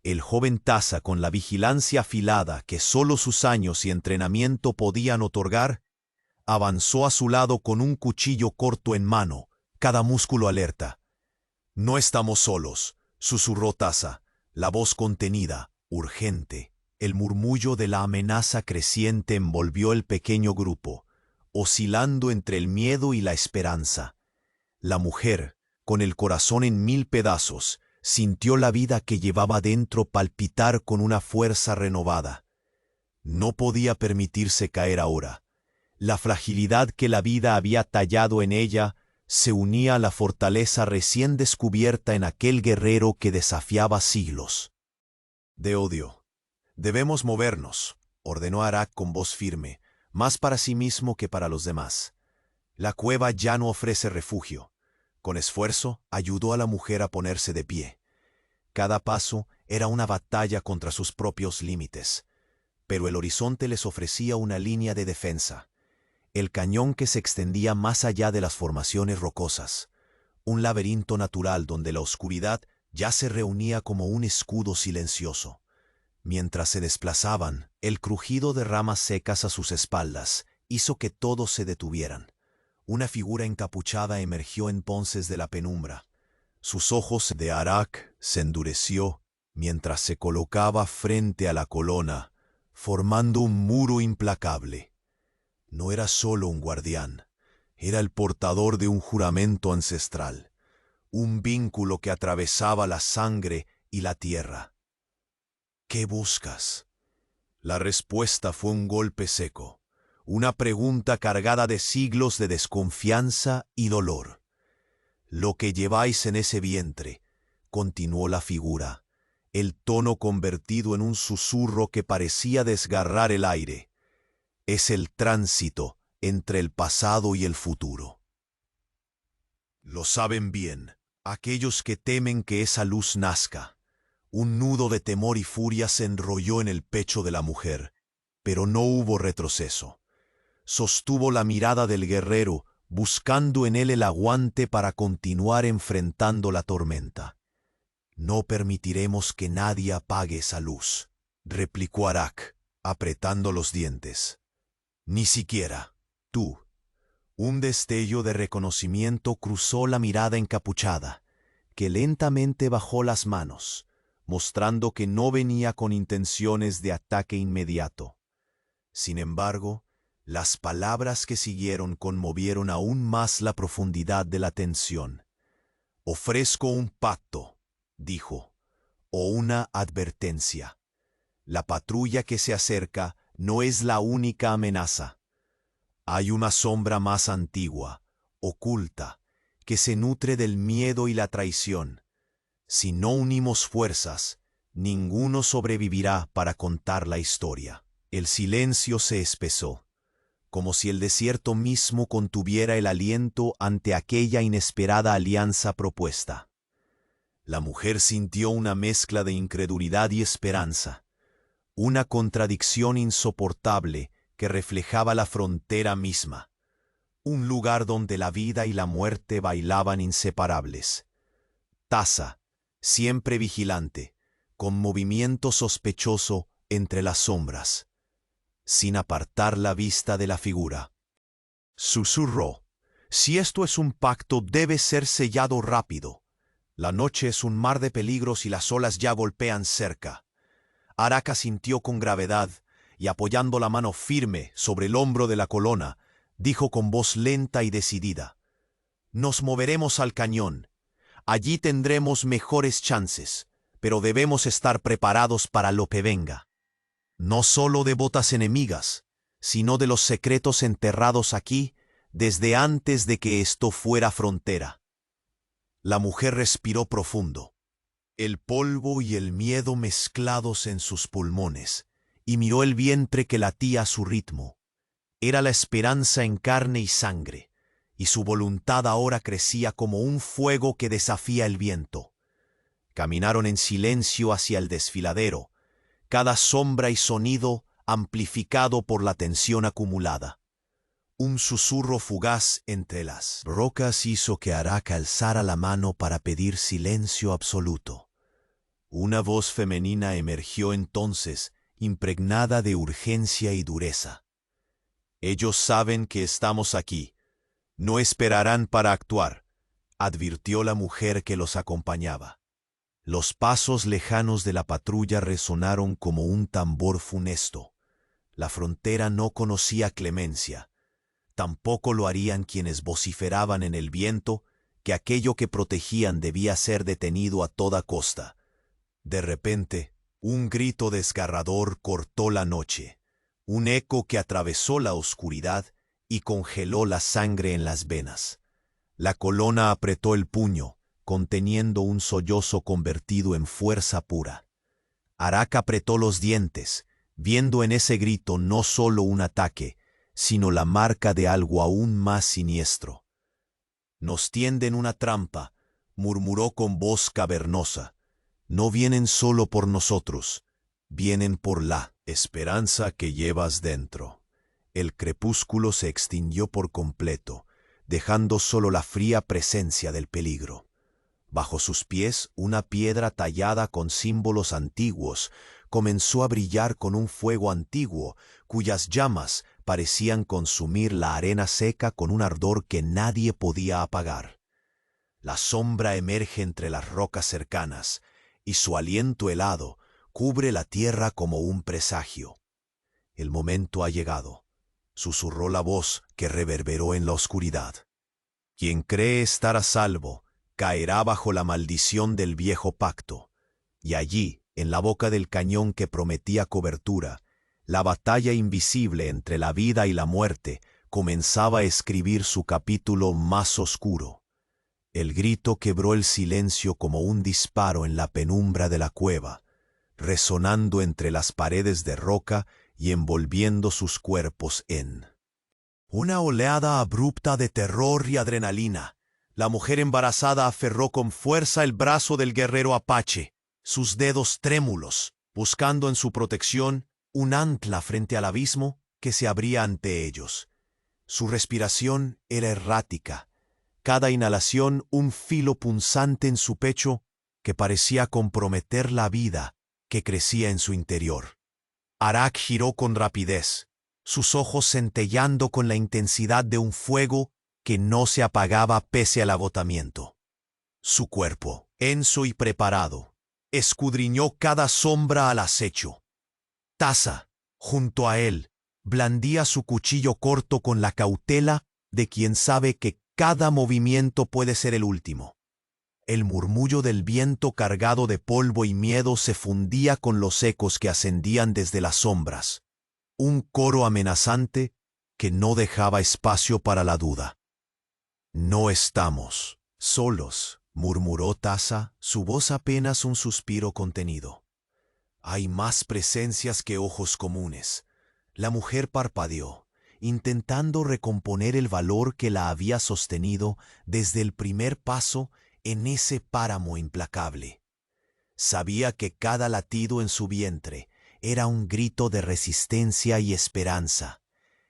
El joven Taza, con la vigilancia afilada que solo sus años y entrenamiento podían otorgar, avanzó a su lado con un cuchillo corto en mano, cada músculo alerta. «No estamos solos», susurró Taza, la voz contenida, urgente. El murmullo de la amenaza creciente envolvió el pequeño grupo, oscilando entre el miedo y la esperanza. La mujer, con el corazón en 1000 pedazos, sintió la vida que llevaba dentro palpitar con una fuerza renovada. No podía permitirse caer ahora. La fragilidad que la vida había tallado en ella se unía a la fortaleza recién descubierta en aquel guerrero que desafiaba siglos de odio. «Debemos movernos», ordenó Arak con voz firme, más para sí mismo que para los demás. La cueva ya no ofrece refugio. Con esfuerzo, ayudó a la mujer a ponerse de pie. Cada paso era una batalla contra sus propios límites, pero el horizonte les ofrecía una línea de defensa. El cañón que se extendía más allá de las formaciones rocosas, un laberinto natural donde la oscuridad ya se reunía como un escudo silencioso. Mientras se desplazaban, el crujido de ramas secas a sus espaldas hizo que todos se detuvieran. Una figura encapuchada emergió entonces de la penumbra. Sus ojos de Arak se endureció mientras se colocaba frente a la colona, formando un muro implacable. No era solo un guardián, era el portador de un juramento ancestral, un vínculo que atravesaba la sangre y la tierra. «¿Qué buscas?». La respuesta fue un golpe seco, una pregunta cargada de siglos de desconfianza y dolor. «Lo que lleváis en ese vientre», continuó la figura, el tono convertido en un susurro que parecía desgarrar el aire, «es el tránsito entre el pasado y el futuro. Lo saben bien aquellos que temen que esa luz nazca». Un nudo de temor y furia se enrolló en el pecho de la mujer, pero no hubo retroceso. Sostuvo la mirada del guerrero, buscando en él el aguante para continuar enfrentando la tormenta. «No permitiremos que nadie apague esa luz», replicó Arak, apretando los dientes. «Ni siquiera tú». Un destello de reconocimiento cruzó la mirada encapuchada, que lentamente bajó las manos, mostrando que no venía con intenciones de ataque inmediato. Sin embargo, las palabras que siguieron conmovieron aún más la profundidad de la tensión. «Ofrezco un pacto», dijo, «o una advertencia. La patrulla que se acerca no es la única amenaza. Hay una sombra más antigua, oculta, que se nutre del miedo y la traición. Si no unimos fuerzas, ninguno sobrevivirá para contar la historia». El silencio se espesó, como si el desierto mismo contuviera el aliento ante aquella inesperada alianza propuesta. La mujer sintió una mezcla de incredulidad y esperanza, una contradicción insoportable que reflejaba la frontera misma, un lugar donde la vida y la muerte bailaban inseparables. Taza, siempre vigilante, con movimiento sospechoso, entre las sombras, sin apartar la vista de la figura. Susurró: «Si esto es un pacto, debe ser sellado rápido. La noche es un mar de peligros y las olas ya golpean cerca». Arak asintió con gravedad y, apoyando la mano firme sobre el hombro de la colona, dijo con voz lenta y decidida: «Nos moveremos al cañón. Allí tendremos mejores chances, pero debemos estar preparados para lo que venga. No solo de botas enemigas, sino de los secretos enterrados aquí desde antes de que esto fuera frontera». La mujer respiró profundo, el polvo y el miedo mezclados en sus pulmones, y miró el vientre que latía a su ritmo. Era la esperanza en carne y sangre, y su voluntad ahora crecía como un fuego que desafía el viento. Caminaron en silencio hacia el desfiladero, cada sombra y sonido amplificado por la tensión acumulada. Un susurro fugaz entre las rocas hizo que Arak alzara la mano para pedir silencio absoluto. Una voz femenina emergió entonces, impregnada de urgencia y dureza. «Ellos saben que estamos aquí. No esperarán para actuar», advirtió la mujer que los acompañaba. Los pasos lejanos de la patrulla resonaron como un tambor funesto. La frontera no conocía clemencia. Tampoco lo harían quienes vociferaban en el viento que aquello que protegían debía ser detenido a toda costa. De repente, un grito desgarrador cortó la noche, un eco que atravesó la oscuridad y congeló la sangre en las venas. La colona apretó el puño, conteniendo un sollozo convertido en fuerza pura. Arak apretó los dientes, viendo en ese grito no solo un ataque, sino la marca de algo aún más siniestro. «Nos tienden una trampa», murmuró con voz cavernosa. «No vienen solo por nosotros, vienen por la esperanza que llevas dentro». El crepúsculo se extinguió por completo, dejando solo la fría presencia del peligro. Bajo sus pies, una piedra tallada con símbolos antiguos comenzó a brillar con un fuego antiguo, cuyas llamas parecían consumir la arena seca con un ardor que nadie podía apagar. La sombra emerge entre las rocas cercanas, y su aliento helado cubre la tierra como un presagio. «El momento ha llegado», susurró la voz que reverberó en la oscuridad. «Quien cree estar a salvo caerá bajo la maldición del viejo pacto». Y allí, en la boca del cañón que prometía cobertura, la batalla invisible entre la vida y la muerte comenzaba a escribir su capítulo más oscuro. El grito quebró el silencio como un disparo en la penumbra de la cueva, resonando entre las paredes de roca y envolviendo sus cuerpos en una oleada abrupta de terror y adrenalina. La mujer embarazada aferró con fuerza el brazo del guerrero apache, sus dedos trémulos, buscando en su protección un ancla frente al abismo que se abría ante ellos. Su respiración era errática, cada inhalación un filo punzante en su pecho que parecía comprometer la vida que crecía en su interior. Arak giró con rapidez, sus ojos centelleando con la intensidad de un fuego que no se apagaba pese al agotamiento. Su cuerpo, henso y preparado, escudriñó cada sombra al acecho. Tasa, junto a él, blandía su cuchillo corto con la cautela de quien sabe que cada movimiento puede ser el último. El murmullo del viento cargado de polvo y miedo se fundía con los ecos que ascendían desde las sombras, un coro amenazante que no dejaba espacio para la duda. «No estamos solos», murmuró Tasa, su voz apenas un suspiro contenido. «Hay más presencias que ojos comunes». La mujer parpadeó, intentando recomponer el valor que la había sostenido desde el primer paso en ese páramo implacable. Sabía que cada latido en su vientre era un grito de resistencia y esperanza,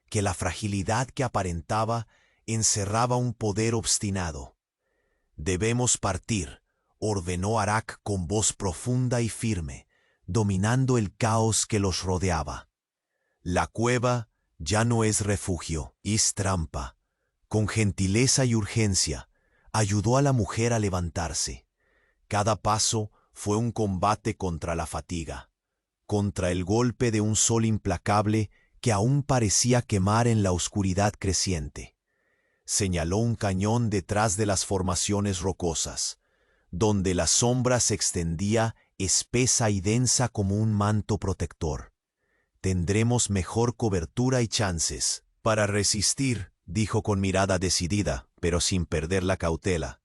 que la fragilidad que aparentaba encerraba un poder obstinado. «Debemos partir», ordenó Arak con voz profunda y firme, dominando el caos que los rodeaba. La cueva ya no es refugio, es trampa. Con gentileza y urgencia, ayudó a la mujer a levantarse. Cada paso fue un combate contra la fatiga, contra el golpe de un sol implacable que aún parecía quemar en la oscuridad creciente. Señaló un cañón detrás de las formaciones rocosas, donde la sombra se extendía espesa y densa como un manto protector. Tendremos mejor cobertura y chances para resistir, dijo con mirada decidida, pero sin perder la cautela.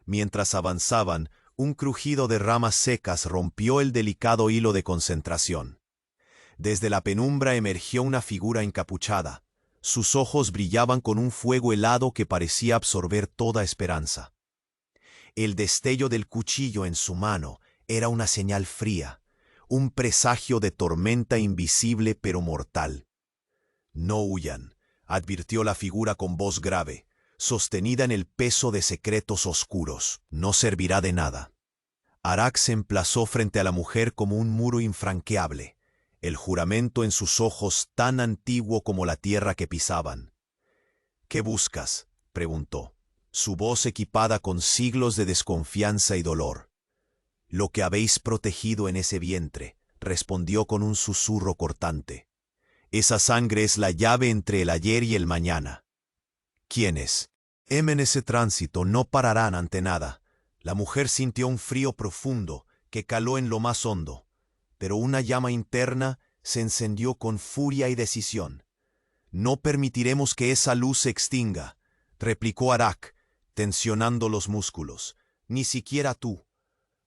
Mientras avanzaban, un crujido de ramas secas rompió el delicado hilo de concentración. Desde la penumbra emergió una figura encapuchada. Sus ojos brillaban con un fuego helado que parecía absorber toda esperanza. El destello del cuchillo en su mano era una señal fría, un presagio de tormenta invisible pero mortal. «No huyan», advirtió la figura con voz grave, sostenida en el peso de secretos oscuros. «No servirá de nada». Arak se emplazó frente a la mujer como un muro infranqueable, el juramento en sus ojos tan antiguo como la tierra que pisaban. «¿Qué buscas?», preguntó, su voz equipada con siglos de desconfianza y dolor. «Lo que habéis protegido en ese vientre», respondió con un susurro cortante. «Esa sangre es la llave entre el ayer y el mañana. Quienes temen ese tránsito no pararán ante nada». La mujer sintió un frío profundo que caló en lo más hondo, pero una llama interna se encendió con furia y decisión. «No permitiremos que esa luz se extinga», replicó Arak, tensionando los músculos. «Ni siquiera tú».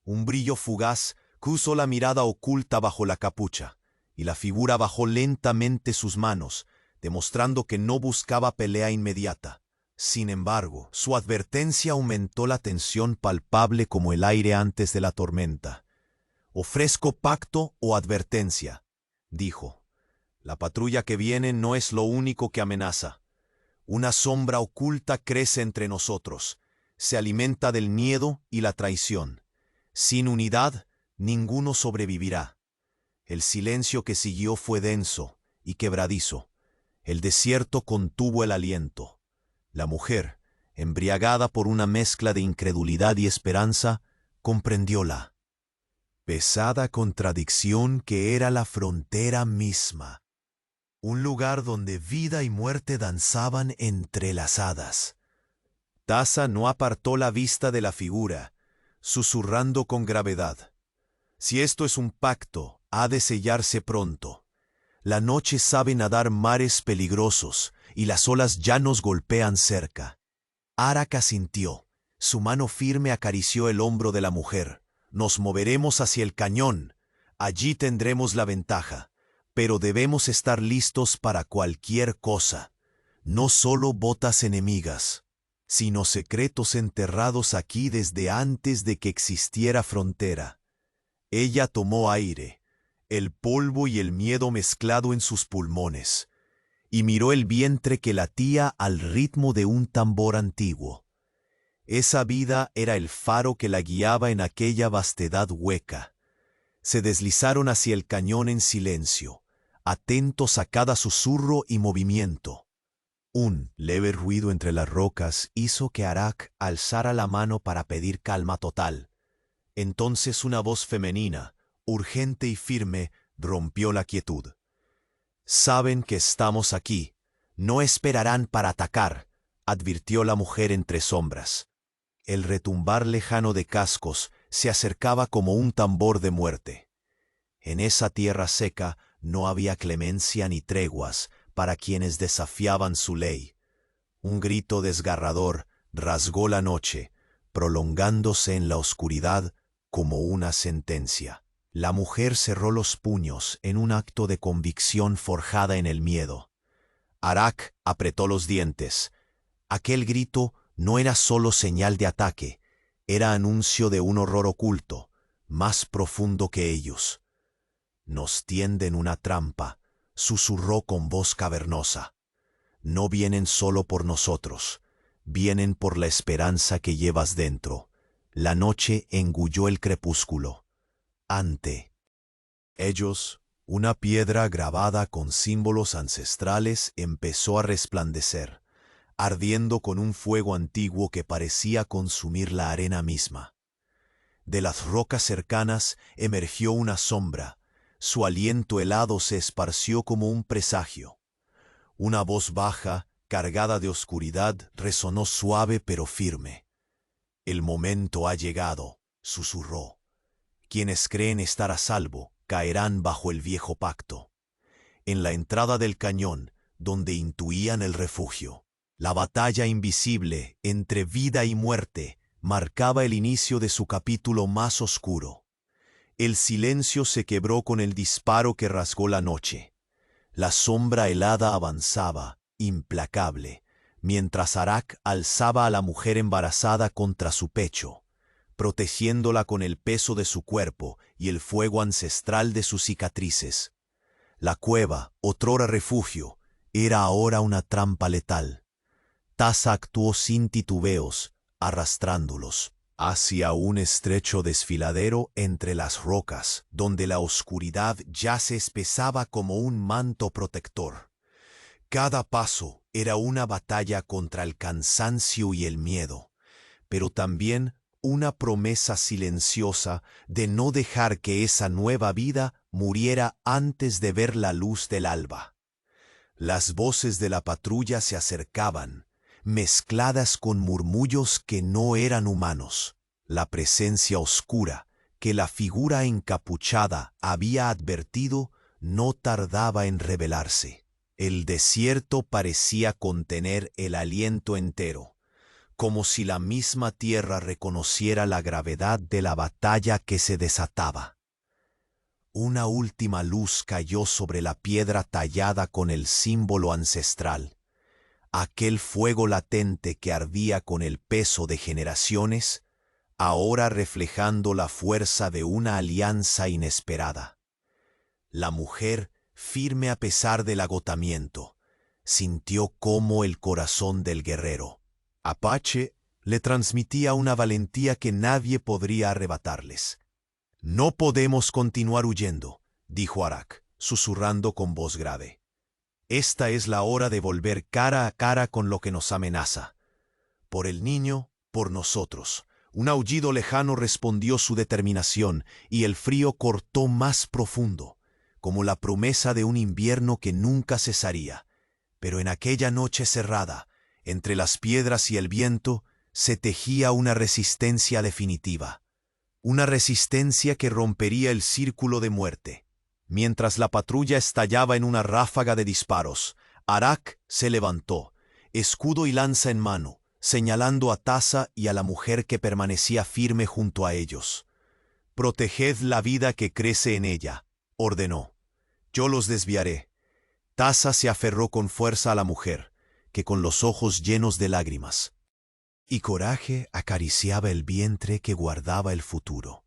Un brillo fugaz cruzó la mirada oculta bajo la capucha, y la figura bajó lentamente sus manos, demostrando que no buscaba pelea inmediata. Sin embargo, su advertencia aumentó la tensión palpable como el aire antes de la tormenta. «Ofrezco pacto o advertencia», dijo. «La patrulla que viene no es lo único que amenaza. Una sombra oculta crece entre nosotros, se alimenta del miedo y la traición. Sin unidad, ninguno sobrevivirá». El silencio que siguió fue denso y quebradizo. El desierto contuvo el aliento. La mujer, embriagada por una mezcla de incredulidad y esperanza, comprendió la pesada contradicción que era la frontera misma. Un lugar donde vida y muerte danzaban entrelazadas. Taza no apartó la vista de la figura, susurrando con gravedad. «Si esto es un pacto, ha de sellarse pronto. La noche sabe nadar mares peligrosos, y las olas ya nos golpean cerca». Arak asintió. Su mano firme acarició el hombro de la mujer. «Nos moveremos hacia el cañón. Allí tendremos la ventaja. Pero debemos estar listos para cualquier cosa. No solo botas enemigas, sino secretos enterrados aquí desde antes de que existiera frontera». Ella tomó aire, el polvo y el miedo mezclado en sus pulmones, y miró el vientre que latía al ritmo de un tambor antiguo. Esa vida era el faro que la guiaba en aquella vastedad hueca. Se deslizaron hacia el cañón en silencio, atentos a cada susurro y movimiento. Un leve ruido entre las rocas hizo que Arak alzara la mano para pedir calma total. Entonces una voz femenina, urgente y firme, rompió la quietud. «Saben que estamos aquí. No esperarán para atacar», advirtió la mujer entre sombras. El retumbar lejano de cascos se acercaba como un tambor de muerte. En esa tierra seca no había clemencia ni treguas para quienes desafiaban su ley. Un grito desgarrador rasgó la noche, prolongándose en la oscuridad como una sentencia. La mujer cerró los puños en un acto de convicción forjada en el miedo. Arak apretó los dientes. Aquel grito no era solo señal de ataque, era anuncio de un horror oculto, más profundo que ellos. «Nos tienden una trampa», susurró con voz cavernosa. «No vienen solo por nosotros, vienen por la esperanza que llevas dentro». La noche engulló el crepúsculo. Ante ellos, una piedra grabada con símbolos ancestrales empezó a resplandecer, ardiendo con un fuego antiguo que parecía consumir la arena misma. De las rocas cercanas emergió una sombra, su aliento helado se esparció como un presagio. Una voz baja, cargada de oscuridad, resonó suave pero firme. «El momento ha llegado», susurró. «Quienes creen estar a salvo caerán bajo el viejo pacto». En la entrada del cañón, donde intuían el refugio, la batalla invisible entre vida y muerte marcaba el inicio de su capítulo más oscuro. El silencio se quebró con el disparo que rasgó la noche. La sombra helada avanzaba, implacable, mientras Arak alzaba a la mujer embarazada contra su pecho, protegiéndola con el peso de su cuerpo y el fuego ancestral de sus cicatrices. La cueva, otrora refugio, era ahora una trampa letal. Tasa actuó sin titubeos, arrastrándolos hacia un estrecho desfiladero entre las rocas, donde la oscuridad ya se espesaba como un manto protector. Cada paso era una batalla contra el cansancio y el miedo, pero también una promesa silenciosa de no dejar que esa nueva vida muriera antes de ver la luz del alba. Las voces de la patrulla se acercaban, mezcladas con murmullos que no eran humanos. La presencia oscura que la figura encapuchada había advertido no tardaba en revelarse. El desierto parecía contener el aliento entero, como si la misma tierra reconociera la gravedad de la batalla que se desataba. Una última luz cayó sobre la piedra tallada con el símbolo ancestral. Aquel fuego latente que ardía con el peso de generaciones, ahora reflejando la fuerza de una alianza inesperada. La mujer, firme a pesar del agotamiento, sintió cómo el corazón del guerrero Apache le transmitía una valentía que nadie podría arrebatarles. «No podemos continuar huyendo», dijo Arak, susurrando con voz grave. «Esta es la hora de volver cara a cara con lo que nos amenaza. Por el niño, por nosotros». Un aullido lejano respondió su determinación, y el frío cortó más profundo, como la promesa de un invierno que nunca cesaría. Pero en aquella noche cerrada, entre las piedras y el viento, se tejía una resistencia definitiva. Una resistencia que rompería el círculo de muerte. Mientras la patrulla estallaba en una ráfaga de disparos, Arak se levantó, escudo y lanza en mano, señalando a Tasa y a la mujer que permanecía firme junto a ellos. «Proteged la vida que crece en ella», ordenó. «Yo los desviaré». Tasa se aferró con fuerza a la mujer, que con los ojos llenos de lágrimas y coraje acariciaba el vientre que guardaba el futuro.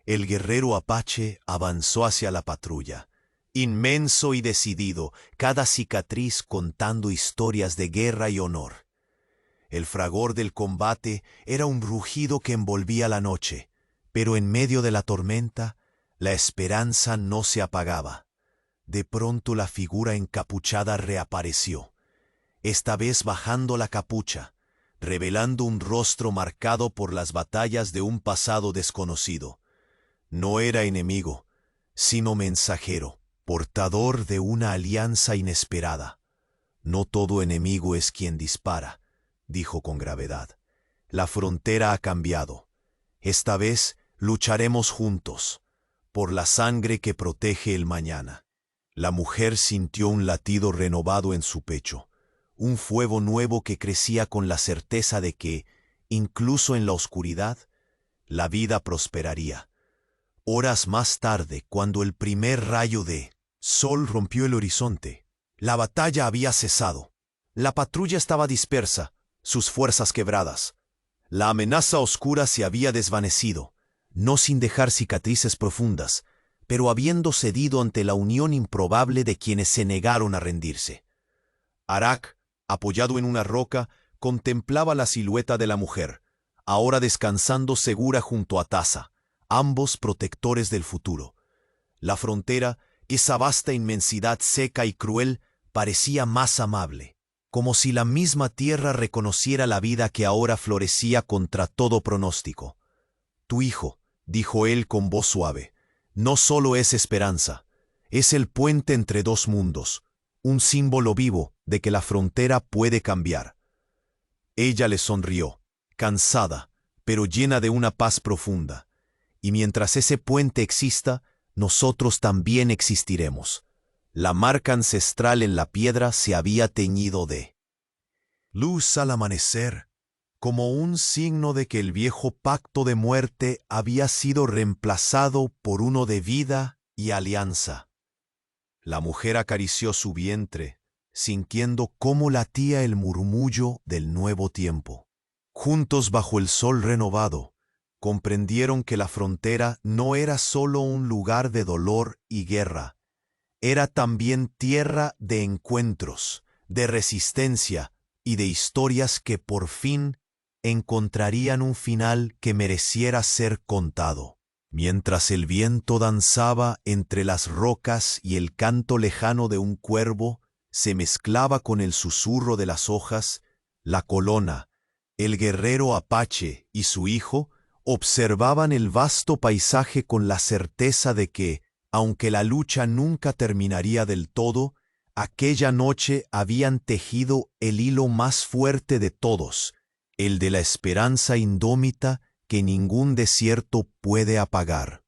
El guerrero Apache avanzó hacia la patrulla, inmenso y decidido, cada cicatriz contando historias de guerra y honor. El fragor del combate era un rugido que envolvía la noche, pero en medio de la tormenta, la esperanza no se apagaba. De pronto la figura encapuchada reapareció, esta vez bajando la capucha, revelando un rostro marcado por las batallas de un pasado desconocido. No era enemigo, sino mensajero, portador de una alianza inesperada. «No todo enemigo es quien dispara», dijo con gravedad. «La frontera ha cambiado. Esta vez lucharemos juntos, por la sangre que protege el mañana». La mujer sintió un latido renovado en su pecho, un fuego nuevo que crecía con la certeza de que, incluso en la oscuridad, la vida prosperaría. Horas más tarde, cuando el primer rayo de sol rompió el horizonte, la batalla había cesado. La patrulla estaba dispersa, sus fuerzas quebradas. La amenaza oscura se había desvanecido, no sin dejar cicatrices profundas, pero habiendo cedido ante la unión improbable de quienes se negaron a rendirse. Arak, apoyado en una roca, contemplaba la silueta de la mujer, ahora descansando segura junto a Tasa, ambos protectores del futuro. La frontera, esa vasta inmensidad seca y cruel, parecía más amable, como si la misma tierra reconociera la vida que ahora florecía contra todo pronóstico. Tu hijo, dijo él con voz suave, no solo es esperanza, es el puente entre dos mundos, un símbolo vivo de que la frontera puede cambiar. Ella le sonrió, cansada, pero llena de una paz profunda. Y mientras ese puente exista, nosotros también existiremos. La marca ancestral en la piedra se había teñido de luz al amanecer, como un signo de que el viejo pacto de muerte había sido reemplazado por uno de vida y alianza. La mujer acarició su vientre, sintiendo cómo latía el murmullo del nuevo tiempo. Juntos bajo el sol renovado, comprendieron que la frontera no era solo un lugar de dolor y guerra, era también tierra de encuentros, de resistencia y de historias que por fin encontrarían un final que mereciera ser contado. Mientras el viento danzaba entre las rocas y el canto lejano de un cuervo se mezclaba con el susurro de las hojas, la colona, el guerrero apache y su hijo observaban el vasto paisaje con la certeza de que, aunque la lucha nunca terminaría del todo, aquella noche habían tejido el hilo más fuerte de todos, el de la esperanza indómita que ningún desierto puede apagar.